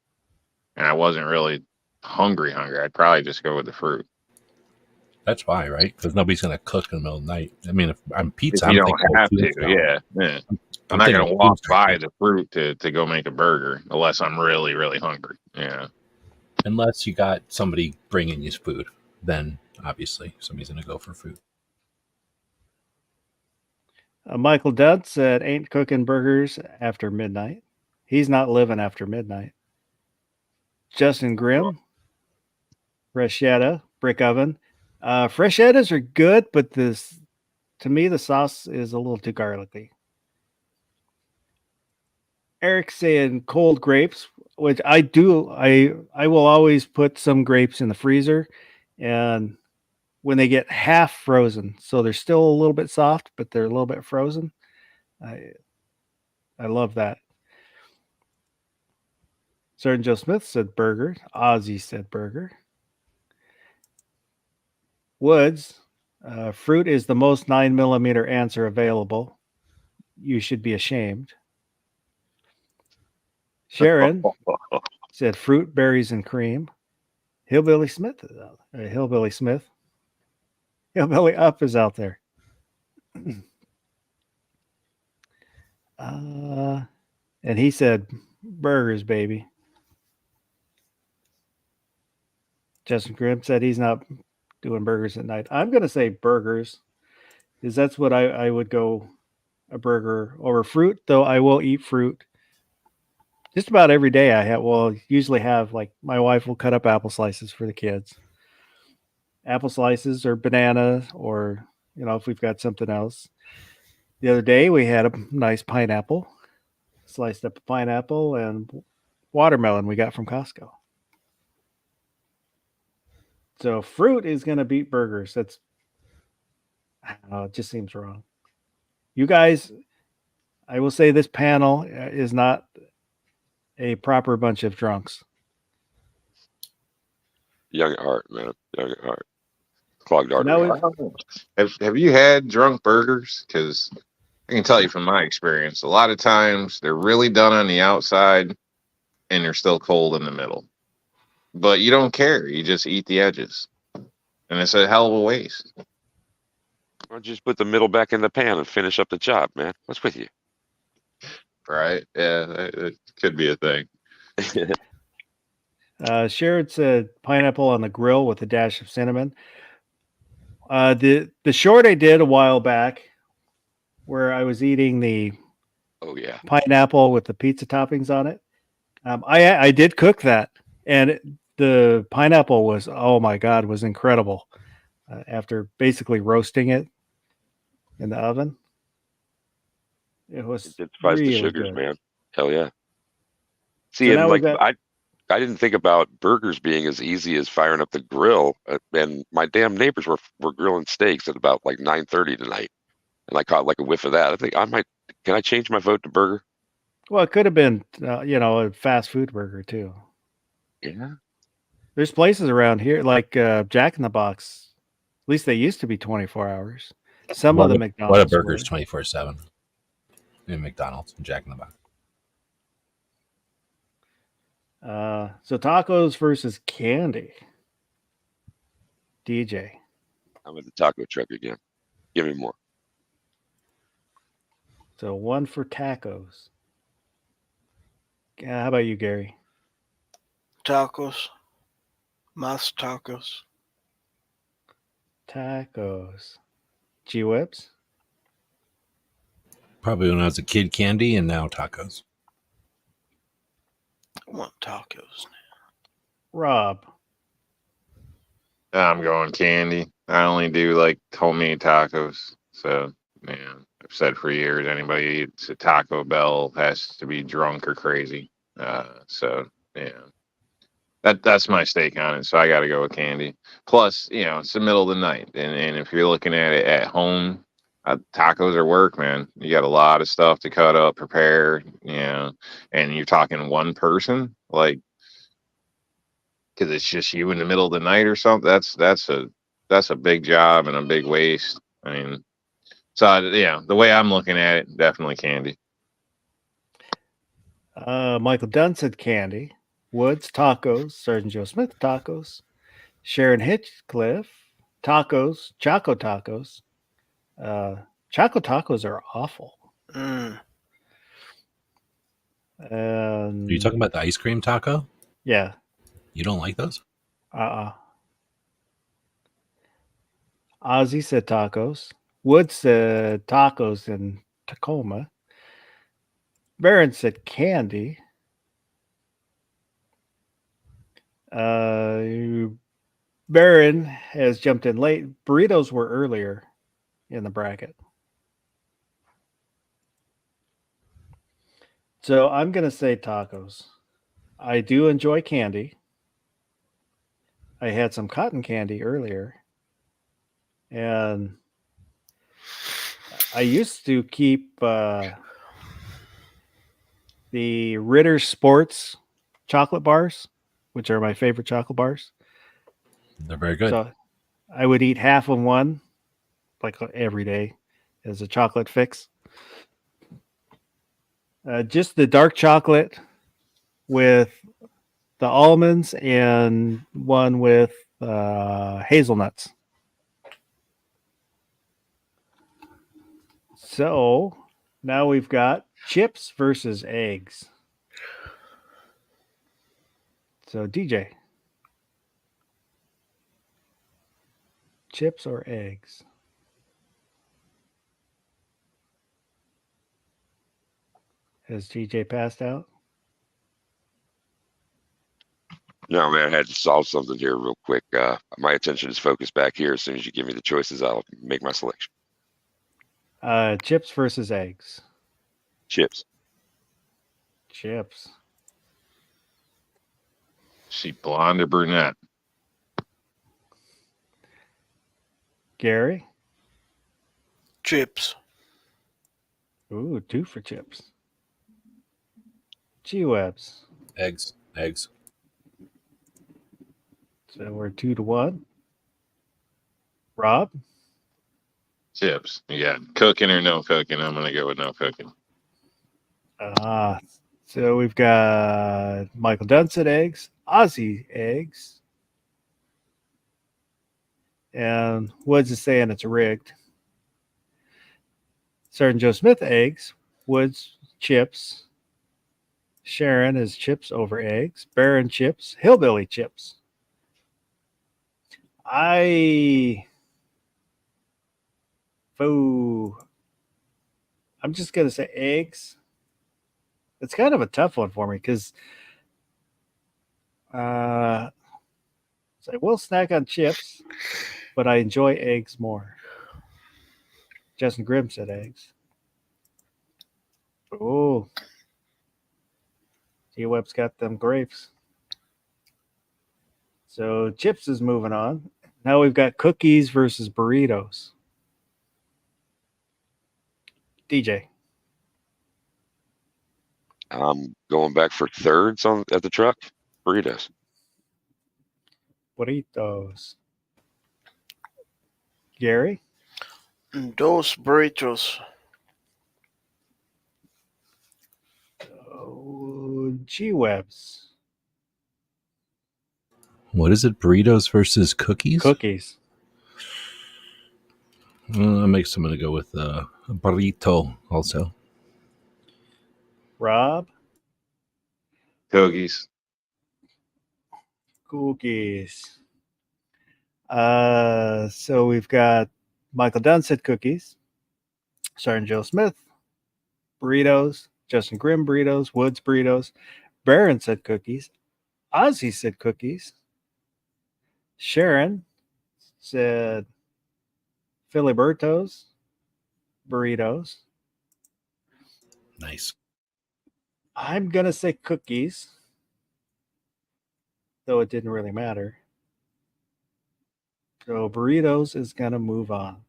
and I wasn't really hungry, I'd probably just go with the fruit. That's why, right? Because nobody's going to cook in the middle of the night. I mean, if I'm pizza, If you I'm don't thinking have food to, style. yeah. I'm not going to walk by the fruit to go make a burger unless I'm really, really hungry. Yeah. Unless you got somebody bringing you food, then obviously somebody's going to go for food. Michael Dudd said, ain't cooking burgers after midnight. He's not living after midnight. Justin Grimm, Freshetta, brick oven. Freshettas are good, but to me, the sauce is a little too garlicky. Eric saying cold grapes, which I do. I will always put some grapes in the freezer, and when they get half frozen, so they're still a little bit soft, but they're a little bit frozen. I love that. Sergeant Joe Smith said burger. Ozzy said burger. Woods, fruit is the most 9mm answer available. You should be ashamed. Sharon said fruit, berries, and cream. Hillbilly Smith is out there. Hillbilly Smith. Hillbilly Up is out there. And he said burgers, baby. Justin Grimm said he's not doing burgers at night. I'm going to say burgers because that's what I would go a burger over fruit, though I will eat fruit just about every day. Usually have, like, my wife will cut up apple slices for the kids. Apple slices or banana, or, if we've got something else. The other day we had a nice pineapple, sliced up a pineapple and watermelon we got from Costco. So fruit is going to beat burgers. I don't know, it just seems wrong. You guys, I will say this panel is not a proper bunch of drunks. Young at heart, man. Young at heart. Clogged artery. Now I don't know. Have you had drunk burgers? Because I can tell you from my experience, a lot of times they're really done on the outside and they're still cold in the middle. But you don't care. You just eat the edges. And it's a hell of a waste. Or just put the middle back in the pan and finish up the job, man. What's with you? Right? Yeah, it could be a thing. Sharon said pineapple on the grill with a dash of cinnamon. The short I did a while back where I was eating the pineapple with the pizza toppings on it. I did cook that, and the pineapple was, oh my God, was incredible. After basically roasting it in the oven, it was Intensifies really the sugars, good. man. Hell yeah. See, So and now like we've got- I didn't think about burgers being as easy as firing up the grill. And my damn neighbors were grilling steaks at about like 9:30 tonight, and I caught like a whiff of that. I think can I change my vote to burger? Well, it could have been, a fast food burger too. Yeah. There's places around here like Jack in the Box. At least they used to be 24 hours. Some of the McDonald's. What a burger's were. 24/7 in McDonald's and Jack in the Box. So tacos versus candy. DJ. I'm at the taco truck again. Give me more. So one for tacos. How about you, Gary? Tacos. Mas tacos. Tacos. G-Whips? Probably when I was a kid, candy, and now tacos. I want tacos. Rob? I'm going candy. I only do like homemade tacos. So, man, I've said for years, anybody who eats a Taco Bell has to be drunk or crazy. So, yeah, that's my stake on it. So I got to go with candy. Plus, it's the middle of the night, and if you're looking at it at home, tacos are work, man. You got a lot of stuff to cut up, prepare, and you're talking one person, like, because it's just you in the middle of the night or something. That's a big job and a big waste. I mean, so yeah, the way I'm looking at it, definitely candy. Michael Dunn said candy. Woods, tacos. Sergeant Joe Smith, tacos. Sharon Hitchcliffe, tacos. Choco tacos. Choco tacos are awful. Mm. Are you talking about the ice cream taco? Yeah. You don't like those? Ozzy said tacos. Wood said tacos in Tacoma. Baron said candy. Baron has jumped in late. Burritos were earlier in the bracket. So I'm going to say tacos. I do enjoy candy. I had some cotton candy earlier. And I used to keep the Ritter Sports chocolate bars, which are my favorite chocolate bars. They're very good. So I would eat half of one, like every day, as a chocolate fix. Just the dark chocolate with the almonds and one with hazelnuts. So now we've got chips versus eggs. So DJ, chips or eggs? Has TJ passed out? No, man, I had to solve something here real quick. My attention is focused back here. As soon as you give me the choices, I'll make my selection. Chips versus eggs. Chips. Chips. She blonde or brunette? Gary? Chips. Ooh, 2 for chips. G-Webs. Eggs. So we're 2-1. Rob? Chips. Yeah, cooking or no cooking? I'm gonna go with no cooking. So we've got Michael Dunn said eggs, Ozzy eggs, and Woods is saying it's rigged. Sergeant Joe Smith eggs, Woods chips, Sharon is chips over eggs, Baron chips, Hillbilly chips. I'm just gonna say eggs. It's kind of a tough one for me because I will snack on chips, but I enjoy eggs more. Justin Grimm said eggs. Oh, T-Web's got them grapes. So chips is moving on. Now we've got cookies versus burritos. DJ. I'm going back for thirds at the truck. Burritos. Burritos. Gary? Dos burritos. Oh, G-Webs. What is it? Burritos versus cookies? Cookies. That makes I'm going to go with a burrito also. Rob? Cookies. Cookies. So we've got Michael Dunn said cookies. Sergeant Joe Smith, burritos. Justin Grimm, burritos. Woods, burritos. Baron said cookies. Ozzy said cookies. Sharon said Filiberto's, burritos. Nice. I'm going to say cookies, though it didn't really matter. So burritos is going to move on.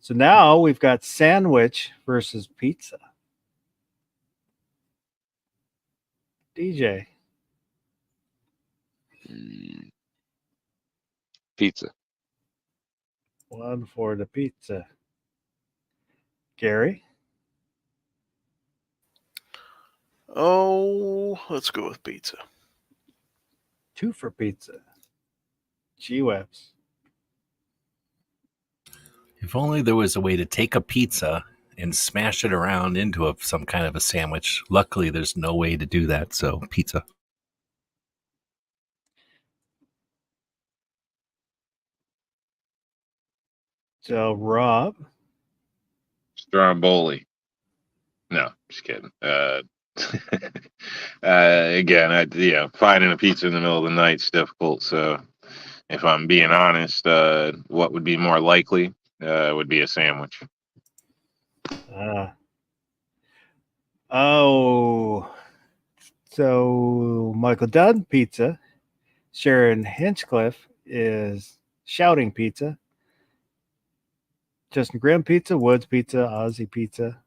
So now we've got sandwich versus pizza. DJ. Pizza. 1 for the pizza. Gary? Oh, let's go with pizza. 2 for pizza. G-Webs. If only there was a way to take a pizza and smash it around into some kind of a sandwich. Luckily, there's no way to do that, so pizza. So Rob, Stromboli. No, just kidding. Again, finding a pizza in the middle of the night is difficult. So, if I'm being honest, what would be more likely would be a sandwich. So Michael Dunn Pizza. Sharon Hinchcliffe is Shouting Pizza. Justin Grimm Pizza, Woods Pizza, Aussie Pizza.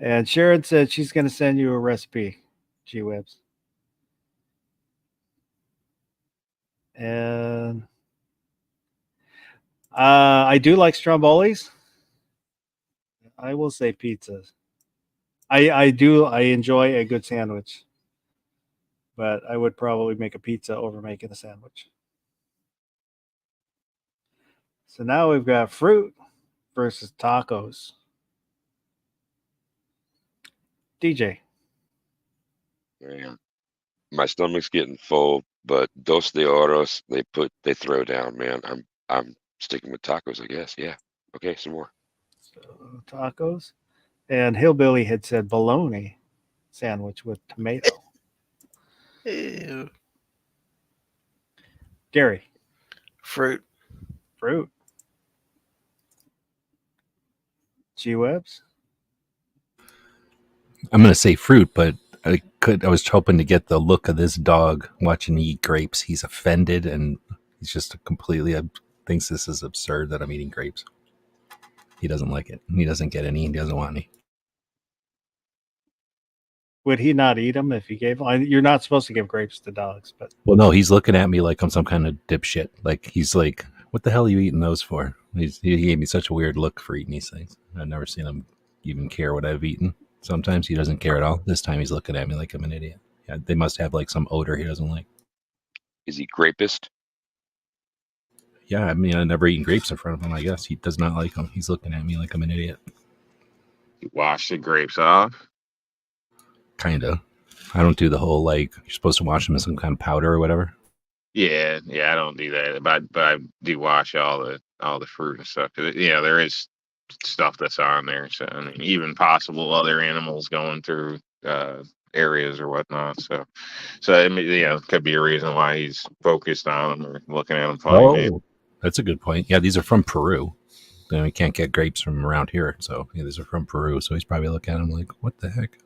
And Sharon said she's going to send you a recipe, G-Webs. And I do like Strombolis. I will say pizzas. I enjoy a good sandwich. But I would probably make a pizza over making a sandwich. So now we've got fruit versus tacos. DJ. Man, my stomach's getting full, but Dos de Oros, they throw down, man. I'm sticking with tacos, I guess. Yeah. Okay, some more. So tacos. And Hillbilly had said bologna sandwich with tomato. Ew. Gary. Fruit. G-Webs. I'm going to say fruit, but I was hoping to get the look of this dog watching me eat grapes. He's offended, and he's just completely thinks this is absurd that I'm eating grapes. He doesn't like it. He doesn't get any. He doesn't want any. Would he not eat them if he gave them? You're not supposed to give grapes to dogs, but Well, no, he's looking at me like I'm some kind of dipshit. Like he's like, "What the hell are you eating those for?" He gave me such a weird look for eating these things. I've never seen him even care what I've eaten. Sometimes he doesn't care at all. This time he's looking at me like I'm an idiot. Yeah, they must have like some odor he doesn't like. Is he grapist? Yeah, I mean, I've never eaten grapes in front of him. I guess he does not like them. He's looking at me like I'm an idiot. You wash the grapes off. Kinda. I don't do the whole like you're supposed to wash them in some kind of powder or whatever. Yeah, I don't do that, but I do wash all the fruit and stuff. 'Cause, there is stuff that's on there. So I mean, even possible other animals going through areas or whatnot. So I mean, could be a reason why he's focused on them or looking at them funny. Oh, that's a good point. Yeah, these are from Peru. Then we can't get grapes from around here, so yeah, these are from Peru. So he's probably looking at them like, "What the heck?"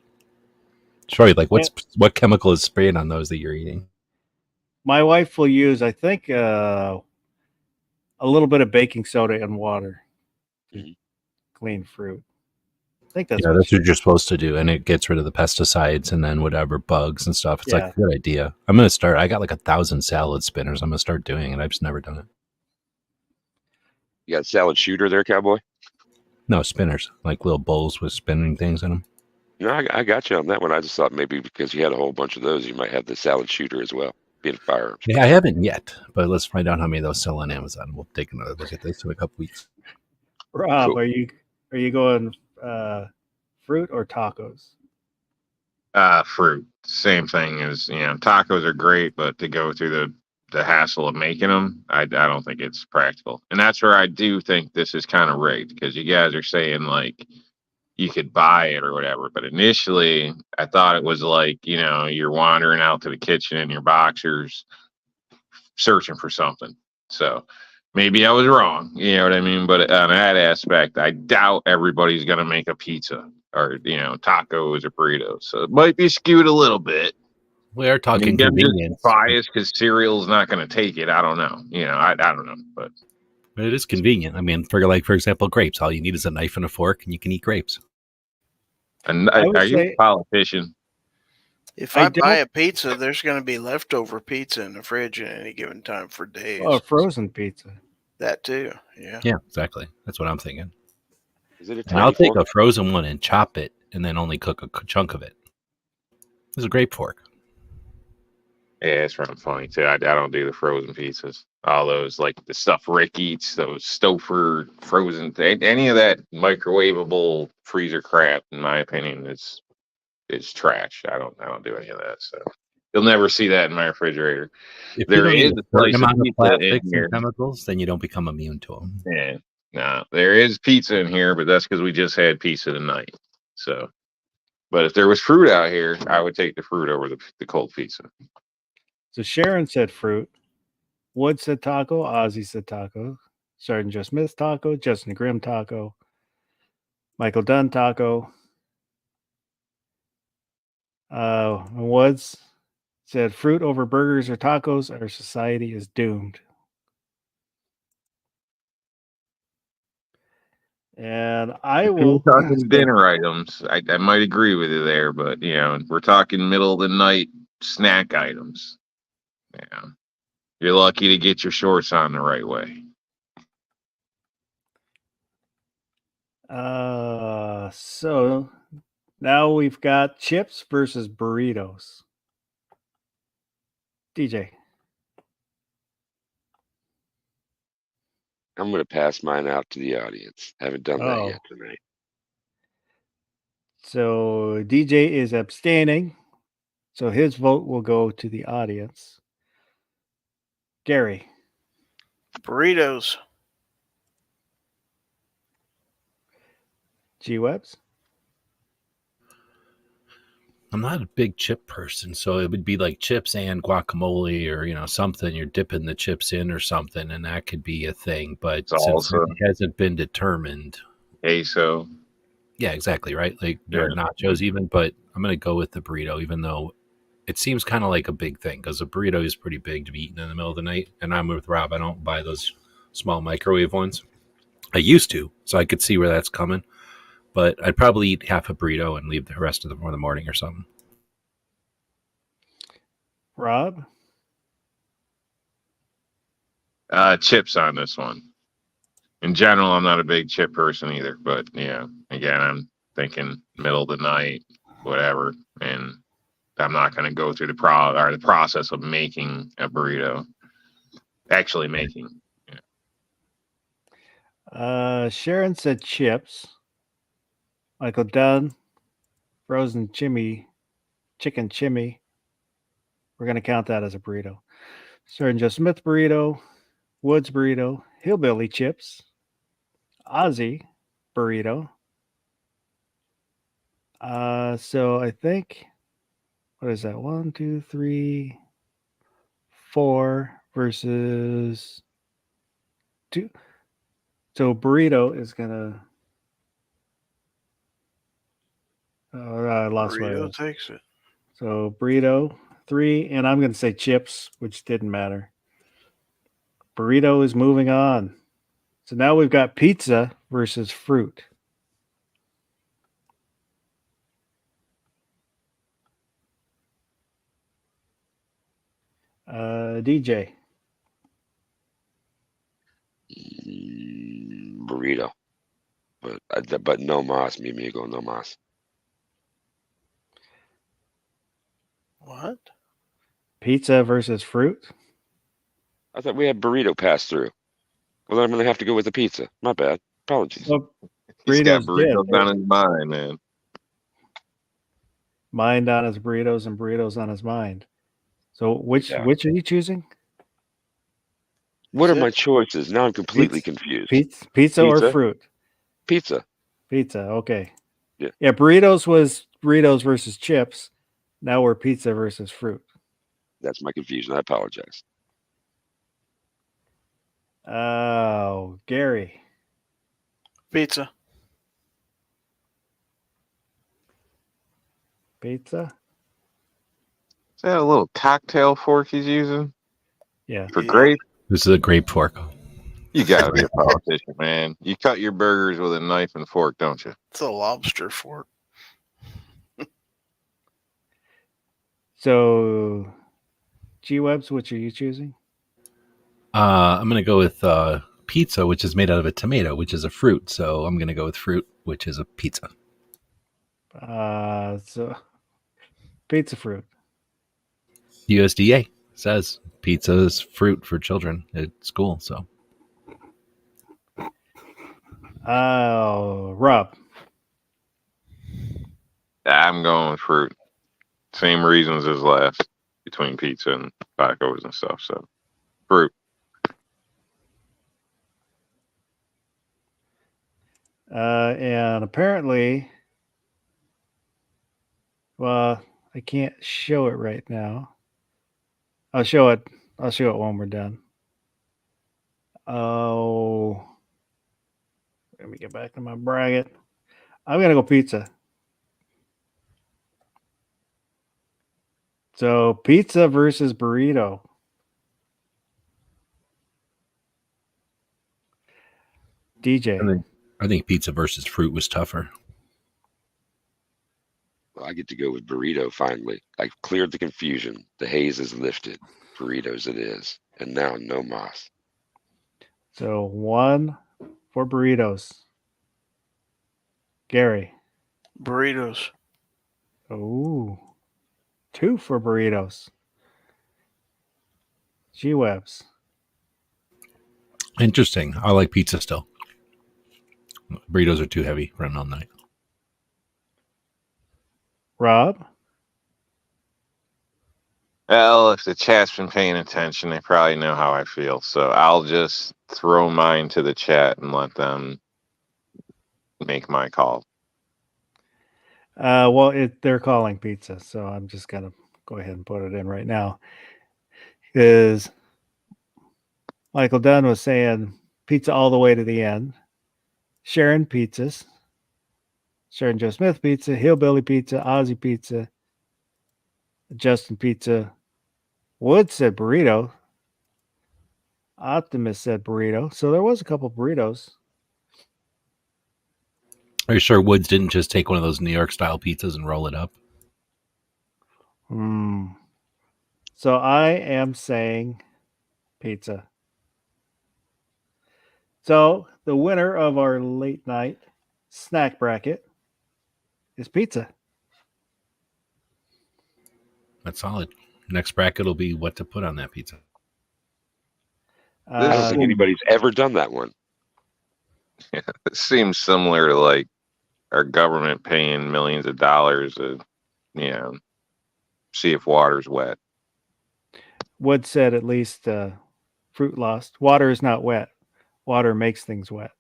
It's probably like, what chemical is sprayed on those that you're eating? my wife will use, I think, a little bit of baking soda and water to Mhm. clean fruit. I think that's Yeah, that's what you're supposed to do, and it gets rid of the pesticides and then whatever bugs and stuff. It's like Yeah. a good idea. I'm gonna start. I got like 1,000 salad spinners. I'm gonna start doing it. I've just never done it. You got a salad shooter there, cowboy? No spinners, like little bowls with spinning things in them. No, I got you on that one. I just thought maybe because you had a whole bunch of those, you might have the salad shooter as well. Being firearms. Yeah, I haven't yet, but let's find out how many of those sell on Amazon. We'll take another look at this in a couple weeks. Rob, Cool. are you going fruit or tacos? Fruit. Same thing as tacos are great, but to go through the hassle of making them, I don't think it's practical. And that's where I do think this is kind of rigged, because you guys are saying like you could buy it or whatever. But initially, I thought it was like, you're wandering out to the kitchen in your boxers searching for something. So maybe I was wrong. You know what I mean? But on that aspect, I doubt everybody's going to make a pizza or, tacos or burritos. So it might be skewed a little bit. We are talking convenience. Biased because cereal's not going to take it. I don't know. I don't know. But it is convenient. I mean, for example, grapes. All you need is a knife and a fork, and you can eat grapes. And are you a politician? If I buy a pizza, there's going to be leftover pizza in the fridge at any given time for days. Oh, frozen pizza. That too. Yeah. Yeah, exactly. That's what I'm thinking. Is it a And I'll take fork? a frozen one and chop it, and then only cook a chunk of it. This is a grape fork. Yeah, it's running funny too. I don't do the frozen pizzas. All those like the stuff Rick eats, those Stouffer frozen, any of that microwavable freezer crap, in my opinion, is trash. I don't do any of that. So You'll never see that in my refrigerator. If There you is don't a eat a slice certain of amount of pizza in plastics here. and chemicals, then you don't become immune to them. Yeah, no, there is pizza in here, but that's because we just had pizza tonight. So, but if there was fruit out here, I would take the fruit over the cold pizza. So Sharon said fruit. Wood said taco. Ozzy said taco. Sergeant Joe Smith taco. Justin Grimm taco. Michael Dunn taco. Woods said fruit over burgers or tacos. Our society is doomed. And I If will we're talking dinner items, I might agree with you there, but we're talking middle of the night snack items. Yeah, you're lucky to get your shorts on the right way. So now we've got chips versus burritos. DJ. I'm going to pass mine out to the audience. Haven't done that yet tonight. So DJ is abstaining. So his vote will go to the audience. Gary. Burritos. G Webs. I'm not a big chip person, so it would be like chips and guacamole or, something. You're dipping the chips in or something, and that could be a thing. But since it hasn't been determined. Queso. Yeah, exactly, right? Like they're nachos even, but I'm going to go with the burrito, even though it seems kind of like a big thing because a burrito is pretty big to be eaten in the middle of the night. And I'm with Rob. I don't buy those small microwave ones. I used to, so I could see where that's coming. But I'd probably eat half a burrito and leave the rest of for the morning or something. Rob? Chips on this one. In general, I'm not a big chip person either. But, again, I'm thinking middle of the night, whatever. And I'm not going to go through the process of making a burrito. Actually making. Sharon said chips. Michael Dunn, frozen chicken chimney. We're going to count that as a burrito. Sergeant Joe Smith burrito, Woods burrito, hillbilly chips, Ozzy burrito. So I think, what is that? 1, 2, 3, 4 versus 2. So burrito is gonna. I lost Burrito takes it. So burrito 3, and I'm gonna say chips, which didn't matter. Burrito is moving on. So now we've got pizza versus fruit. DJ. Burrito. But no mas, mi amigo, no mas. What? Pizza versus fruit? I thought we had burrito pass through. Well, then I'm going to have to go with the pizza. My bad. Apologies. Well, He's got burritos on his mind, man. Mind on his burritos and burritos on his mind. So which are you choosing? What are my choices? Now I'm completely confused. Pizza or fruit? Pizza. Pizza. Okay. Yeah. Yeah. Burritos was burritos versus chips. Now we're pizza versus fruit. That's my confusion. I apologize. Oh, Gary. Pizza. Pizza. Is that a little cocktail fork he's using? Yeah. For grape? This is a grape fork. You gotta be a politician, man. You cut your burgers with a knife and fork, don't you? It's a lobster fork. So, G-Webs, which are you choosing? I'm going to go with pizza, which is made out of a tomato, which is a fruit. So I'm going to go with fruit, which is a pizza. So pizza fruit. USDA says pizza is fruit for children at school. So, Rob. I'm going with fruit. Same reasons as last. between pizza and tacos and stuff. So fruit. And apparently, well, I can't show it right now. I'll show it when we're done. Oh, let me get back to my bracket. I'm gonna go pizza. So pizza versus burrito. DJ. I think pizza versus fruit was tougher. Well, I get to go with burrito finally. I cleared the confusion. The haze is lifted. Burritos it is. And now no mas. So 1 for burritos. Gary. Burritos. Oh. 2 for burritos. G-Webs. Interesting. I like pizza still. Burritos are too heavy running all night. Rob. Well, if the chat's been paying attention, they probably know how I feel. So I'll just throw mine to the chat and let them make my call. Well, they're calling pizza, so I'm just gonna go ahead and put it in right now. Is Michael Dunn was saying pizza all the way to the end. Sharon Pizzas. Sharon Joe Smith Pizza, Hillbilly Pizza, Ozzy Pizza, Justin Pizza. Wood said burrito. Optimus said burrito. So there was a couple burritos. Are you sure Woods didn't just take one of those New York style pizzas and roll it up? So I am saying pizza. So the winner of our late night snack bracket is pizza. That's solid. Next bracket will be what to put on that pizza. I don't think anybody's ever done that one. It seems similar to like our government paying millions of dollars to, see if water's wet. Wood said at least fruit lost. Water is not wet. Water makes things wet.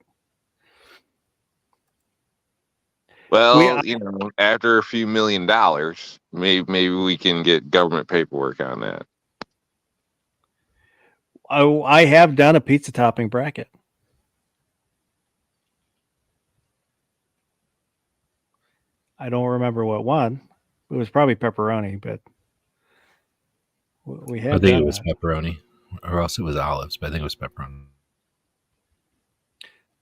Well, after a few $1 million, maybe we can get government paperwork on that. I have done a pizza topping bracket. I don't remember what won. It was probably pepperoni, but we had. I think it was pepperoni, or else it was olives, but I think it was pepperoni.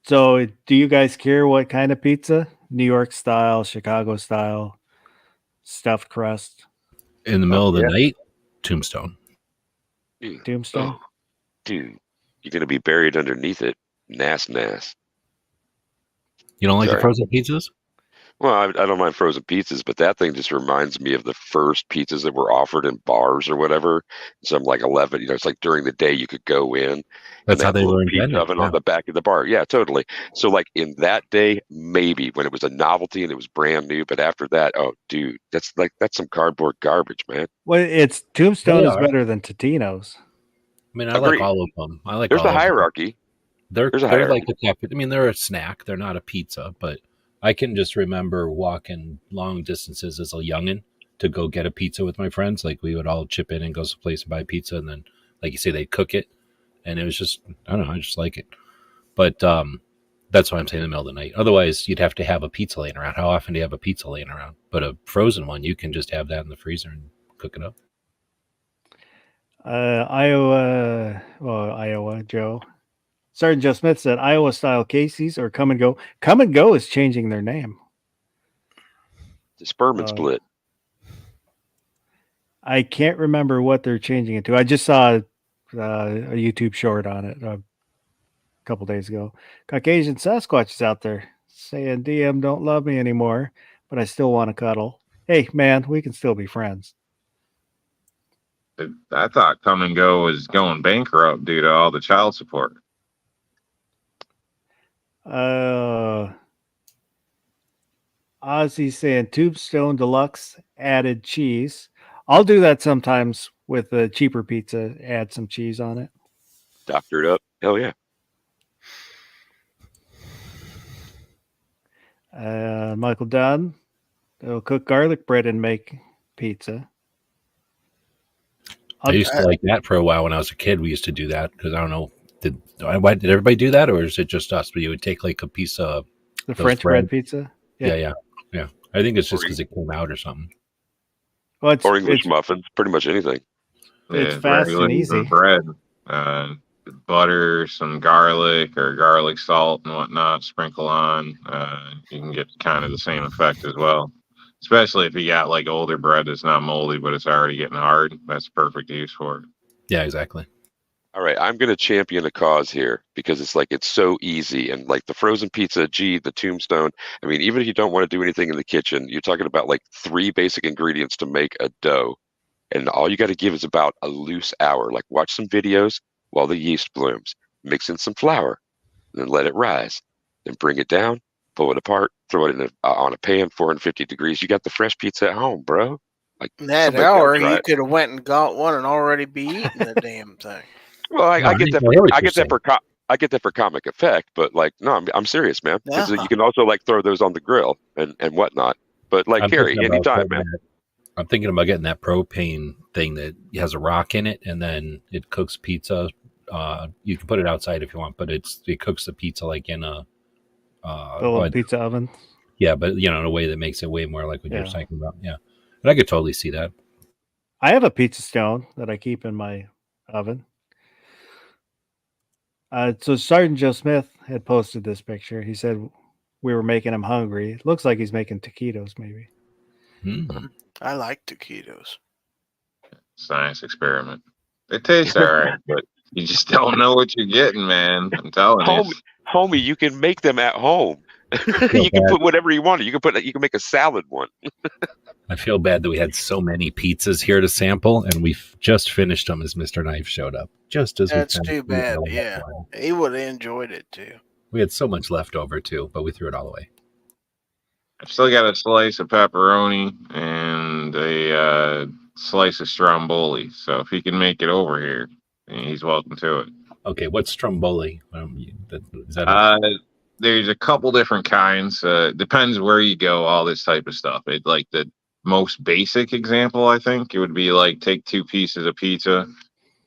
So, do you guys care what kind of pizza? New York style, Chicago style, stuffed crust? In the middle of the night, Tombstone. Tombstone? Oh, dude, you're going to be buried underneath it. Nas. You don't like the frozen pizzas? Well, I don't mind frozen pizzas, but that thing just reminds me of the first pizzas that were offered in bars or whatever. So I'm like 11, it's like during the day you could go in. That's how they were pizza invented. oven on the back of the bar. Yeah, totally. So like in that day, maybe when it was a novelty and it was brand new, but after that, oh, dude, that's some cardboard garbage, man. Well, it's Tombstone is better than Totino's. I mean, I like all of them. There's a hierarchy. They're like they're a snack. They're not a pizza, but I can just remember walking long distances as a youngin' to go get a pizza with my friends. Like we would all chip in and go someplace and buy pizza, and then, like you say, they'd cook it, and it was just I don't know, I just like it. But that's why I'm saying in the middle of the night. Otherwise, you'd have to have a pizza laying around. How often do you have a pizza laying around? But a frozen one, you can just have that in the freezer and cook it up. Iowa, Joe. Sergeant Joe Smith said Iowa style Casey's or Come and Go. Come and Go is changing their name. The Sperman split. I can't remember what they're changing it to. I just saw a YouTube short on it a couple days ago. Caucasian Sasquatch is out there saying DM don't love me anymore, but I still want to cuddle. Hey, man, we can still be friends. I thought Come and Go was going bankrupt due to all the child support. Ozzy saying Tombstone Deluxe added cheese. I'll do that sometimes with a cheaper pizza, add some cheese on it. Doctor it up. Hell yeah. Michael Dunn, they'll cook garlic bread and make pizza. I used to like that for a while when I was a kid. We used to do that because I don't know. Did everybody do that, or is it just us? But you would take like a piece of the French bread pizza. Yeah. I think it's just because it came out or something. Well, Or English muffins, pretty much anything. It's fast and easy. Bread, butter, some garlic or garlic salt and whatnot. Sprinkle on. You can get kind of the same effect as well. Especially if you got like older bread that's not moldy, but it's already getting hard. That's perfect use for it. Yeah, exactly. All right, I'm going to champion a cause here because it's so easy. And like the frozen pizza, the Tombstone. I mean, even if you don't want to do anything in the kitchen, you're talking about like 3 basic ingredients to make a dough. And all you got to give is about a loose hour. Like watch some videos while the yeast blooms, mix in some flour, and then let it rise. Then bring it down, pull it apart, throw it in on a pan, 450 degrees. You got the fresh pizza at home, bro. Like In that hour, you could have went and got one and already be eating the damn thing. Well, I get that. I get that for comic effect, but like, no, I'm serious, man. Because you can also like throw those on the grill and whatnot. But like, Carrie, anytime, man. I'm thinking about getting that propane thing that has a rock in it, and then it cooks pizza. You can put it outside if you want, but it cooks the pizza like in a pizza oven. Yeah, but in a way that makes it way more like what you're talking about. Yeah, but I could totally see that. I have a pizza stone that I keep in my oven. So Sergeant Joe Smith had posted this picture. He said we were making him hungry. It looks like he's making taquitos, maybe. I like taquitos. Science experiment. It tastes all right, but you just don't know what you're getting, man. I'm telling you. Homie, you can make them at home. You can put whatever you want. You can make a salad one. I feel bad that we had so many pizzas here to sample, and we just finished them as Mr. Knife showed up. That's too bad. Yeah, he would have enjoyed it too. We had so much left over too, but we threw it all away. I've still got a slice of pepperoni and a slice of stromboli. So if he can make it over here, he's welcome to it. Okay, what's stromboli? Is that there's a couple different kinds. Depends where you go. All this type of stuff. It like the most basic example, I think it would be like take 2 pieces of pizza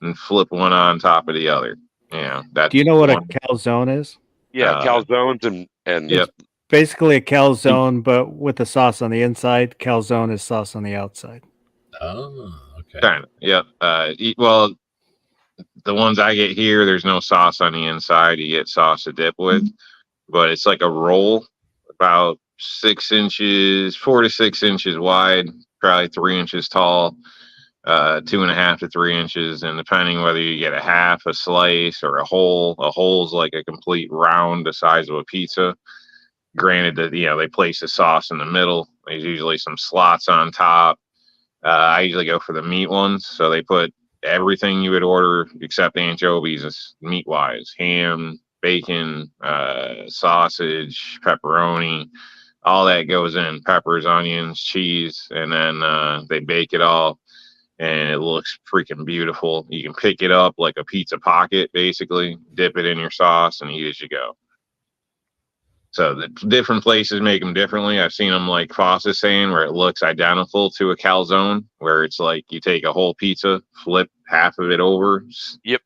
and flip one on top of the other. Yeah. Do you know what a calzone is? Yeah, calzones and yep. Basically a calzone, but with the sauce on the inside. Calzone is sauce on the outside. Oh, okay. Kind of. Yep. Well, the ones I get here, there's no sauce on the inside. You get sauce to dip with, but it's like a roll, about 6 inches, 4 to 6 inches wide, probably 3 inches tall, 2.5 to 3 inches, and depending whether you get a half, a slice, or a hole's like a complete round the size of a pizza. Granted that they place the sauce in the middle. There's usually some slots on top. I usually go for the meat ones, so they put everything you would order except anchovies, meat wise, ham, bacon, sausage, pepperoni, all that goes in, peppers, onions, cheese, and then they bake it all, and it looks freaking beautiful. You can pick it up like a pizza pocket, basically, dip it in your sauce, and eat as you go. So the different places make them differently. I've seen them like Foss is saying, where it looks identical to a calzone, where it's like you take a whole pizza, flip half of it over,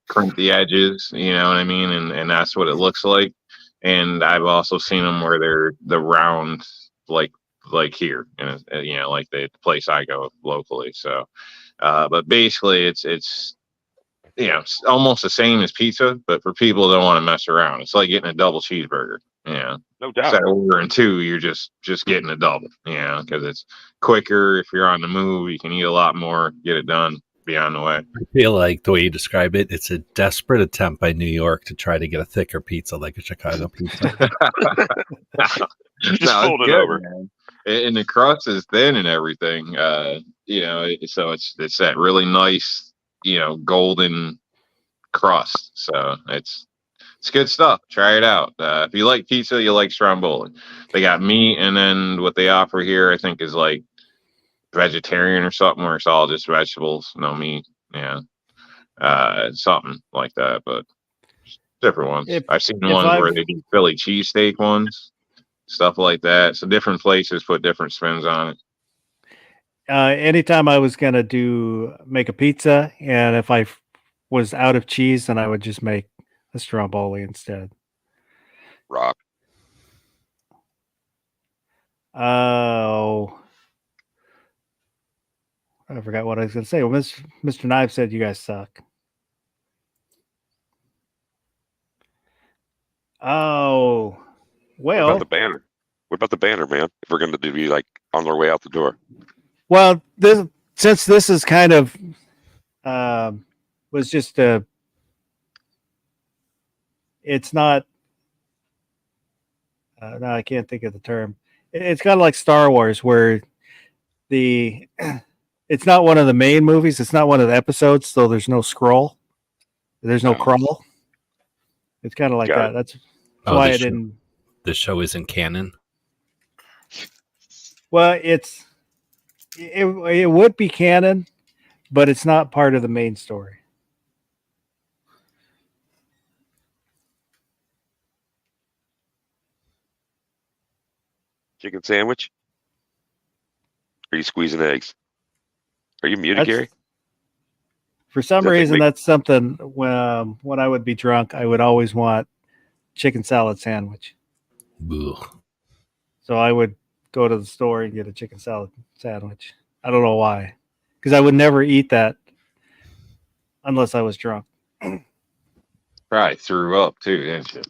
crimp the edges, you know what I mean? And that's what it looks like. And I've also seen them where they're the round, like here, and like the place I go locally. So, but basically it's almost the same as pizza, but for people that don't want to mess around, it's like getting a double cheeseburger. Yeah, no doubt. Instead of ordering 2, you're just getting a double. Yeah, because it's quicker. If you're on the move, you can eat a lot more, get it done, be on the way. I feel like the way you describe it, it's a desperate attempt by New York to try to get a thicker pizza like a Chicago pizza. Just fold it over, man. And the crust is thin and everything. So it's that really nice, golden crust. So it's good stuff. Try it out. If you like pizza, you like stromboli. They got meat, and then what they offer here, I think, is like vegetarian or something, where it's all just vegetables, no meat. Yeah, something like that, but different ones. If I've seen if ones where I've they do Philly cheesesteak ones, stuff like that. So different places put different spins on it. anytime I was gonna make a pizza, and if I was out of cheese, then I would just make a stromboli instead. Rock. Oh, I forgot what I was gonna say. Well, Mr. Knife said you guys suck. Oh, What about well, the banner? What about the banner, man? If we're going to be like on our way out the door. well, since this is kind of was just a, it's not. No, I can't think of the term. It's kind of like Star Wars, where it's not one of the main movies. It's not one of the episodes, so there's no scroll. There's no Oh. crawl. It's kind of like Got that. That's Oh, why the I show- didn't. The show isn't canon. Well, it would be canon, but it's not part of the main story. Chicken sandwich? Are you squeezing eggs? Are you muted, That's- Gary? For some Does that reason, make- that's something when I would be drunk, I would always want chicken salad sandwich. Ugh. So I would go to the store and get a chicken salad sandwich. I don't know why, because I would never eat that unless I was drunk. Probably threw up too, didn't you?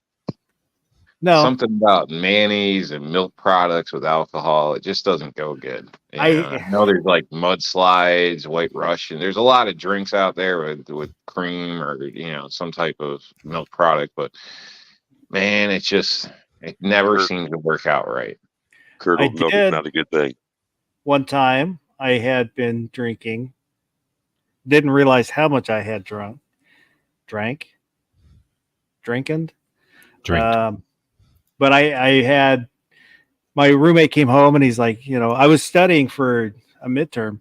No, Something about mayonnaise and milk products with alcohol, it just doesn't go good. I know there's like mudslides, White Russian. There's a lot of drinks out there with cream or some type of milk product, but man, it never seems to work out right. Curdled milk is did. not a good thing. one time I had been drinking, didn't realize how much I had drinking. Drink. But I had, my roommate came home and he's like, I was studying for a midterm,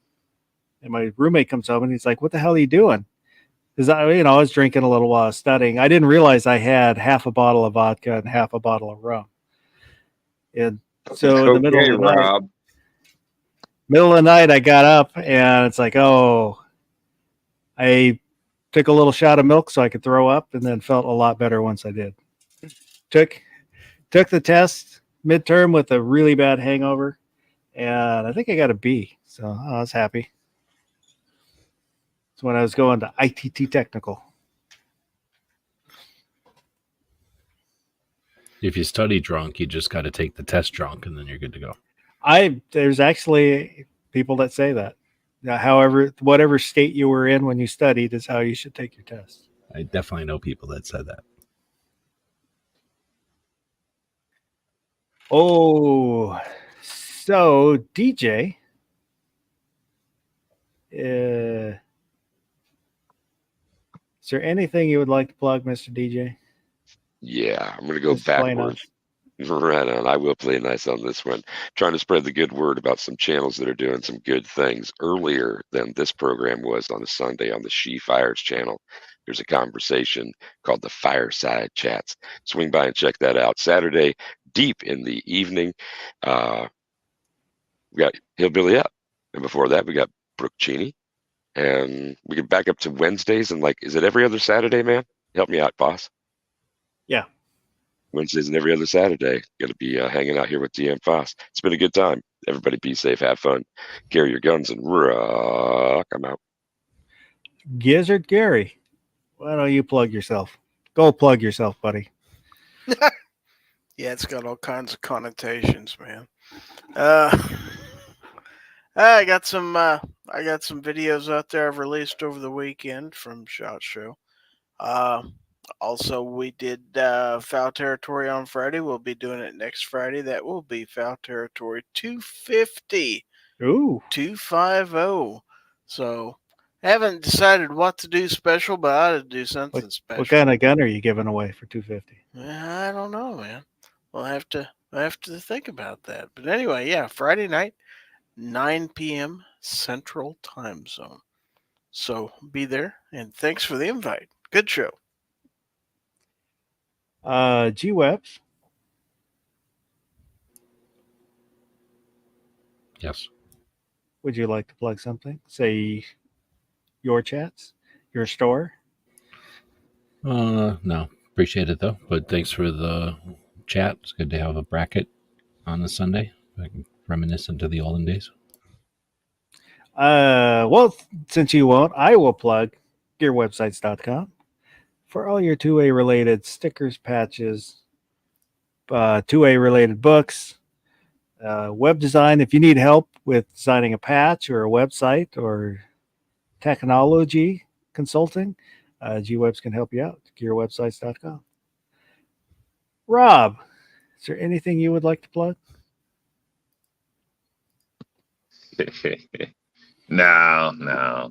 and my roommate comes home and he's like, "What the hell are you doing?" Because I was drinking a little while I was studying. I didn't realize I had half a bottle of vodka and half a bottle of rum. And so in the middle of the night, I got up and it's like, oh, I took a little shot of milk so I could throw up, and then felt a lot better once I did. Took the test midterm with a really bad hangover, and I think I got a B, so I was happy. It's when I was going to ITT Technical. If you study drunk, you just got to take the test drunk, and then you're good to go. There's actually people that say that. Now, however, whatever state you were in when you studied is how you should take your test. I definitely know people that said that. Oh, so DJ, is there anything you would like to plug, Mr. DJ? Yeah, I'm going to go Just plain backwards. Right on. I will play nice on this one. Trying to spread the good word about some channels that are doing some good things. Earlier than this program was on a Sunday on the She Fires channel, there's a conversation called the Fireside Chats. Swing by and check that out. Saturday, deep in the evening, we got Hillbilly Up. And before that, we got Brooke Cheney. And we get back up to Wednesdays. And is it every other Saturday, man? Help me out, boss. Yeah. Wednesdays and every other Saturday. Going to be hanging out here with DM Foss. It's been a good time. Everybody be safe, have fun, carry your guns, and rock. I'm out. Gizzard Gary, why don't you plug yourself? Go plug yourself, buddy. Yeah, it's got all kinds of connotations, man. I got some videos out there I've released over the weekend from SHOT Show. Also, we did Foul Territory on Friday. We'll be doing it next Friday. That will be Foul Territory 250. Ooh. 250. So, I haven't decided what to do special, but I ought to do something special. What kind of gun are you giving away for 250? I don't know, man. We'll have to think about that. But anyway, yeah, Friday night, 9 p.m. Central Time Zone. So be there, and thanks for the invite. Good show. G-Webs. Yes. Would you like to plug something? Say your chats, your store. No, appreciate it though. But thanks for the chat. It's good to have a bracket on a Sunday. I can reminiscent to the olden days. Well, since you won't, I will plug gearwebsites.com for all your 2A related stickers, patches, 2A related books, web design. If you need help with designing a patch or a website or technology consulting, G-Webs can help you out. Gearwebsites.com. Rob, is there anything you would like to plug? No.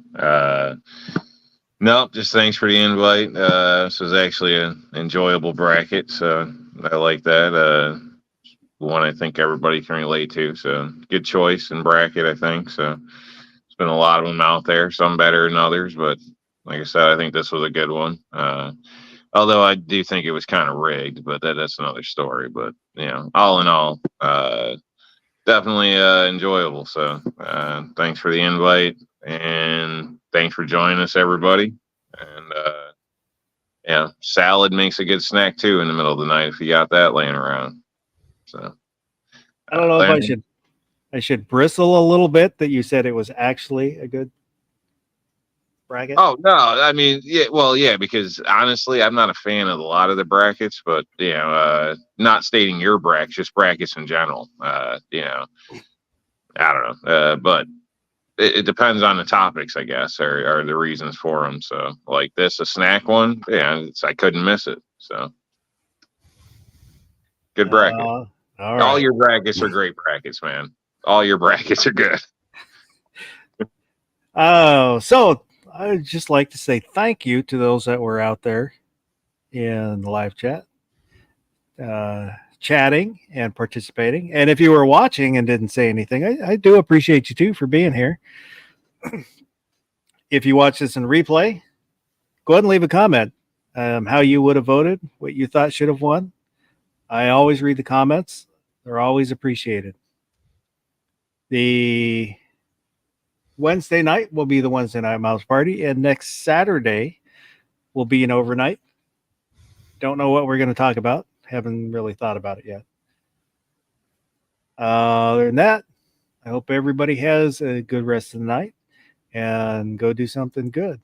Nope, just thanks for the invite. This was actually an enjoyable bracket, so I like that. One I think everybody can relate to. So good choice in bracket, I think. So there's been a lot of them out there, some better than others, but like I said, I think this was a good one. Although I do think it was kind of rigged, but that's another story. But all in all, definitely enjoyable. So thanks for the invite, and thanks for joining us, everybody. And salad makes a good snack too in the middle of the night if you got that laying around. So I don't know if I should bristle a little bit that you said it was actually a good bracket. Oh no, I mean, yeah, because honestly, I'm not a fan of a lot of the brackets, but not stating your brackets, just brackets in general. I don't know, but it depends on the topics, I guess, or the reasons for them. So, like this, a snack one, I couldn't miss it. So, good bracket. All right. All your brackets are great brackets, man. All your brackets are good. So I would just like to say thank you to those that were out there in the live chat, chatting and participating. And if you were watching and didn't say anything, I do appreciate you too for being here. If you watch this in replay, go ahead and leave a comment how you would have voted, what you thought should have won. I always read the comments. They're always appreciated. The Wednesday night will be the Wednesday night mouse party, and next Saturday will be an overnight. Don't know what we're going to talk about. Haven't really thought about it yet. Other than that, I hope everybody has a good rest of the night and go do something good.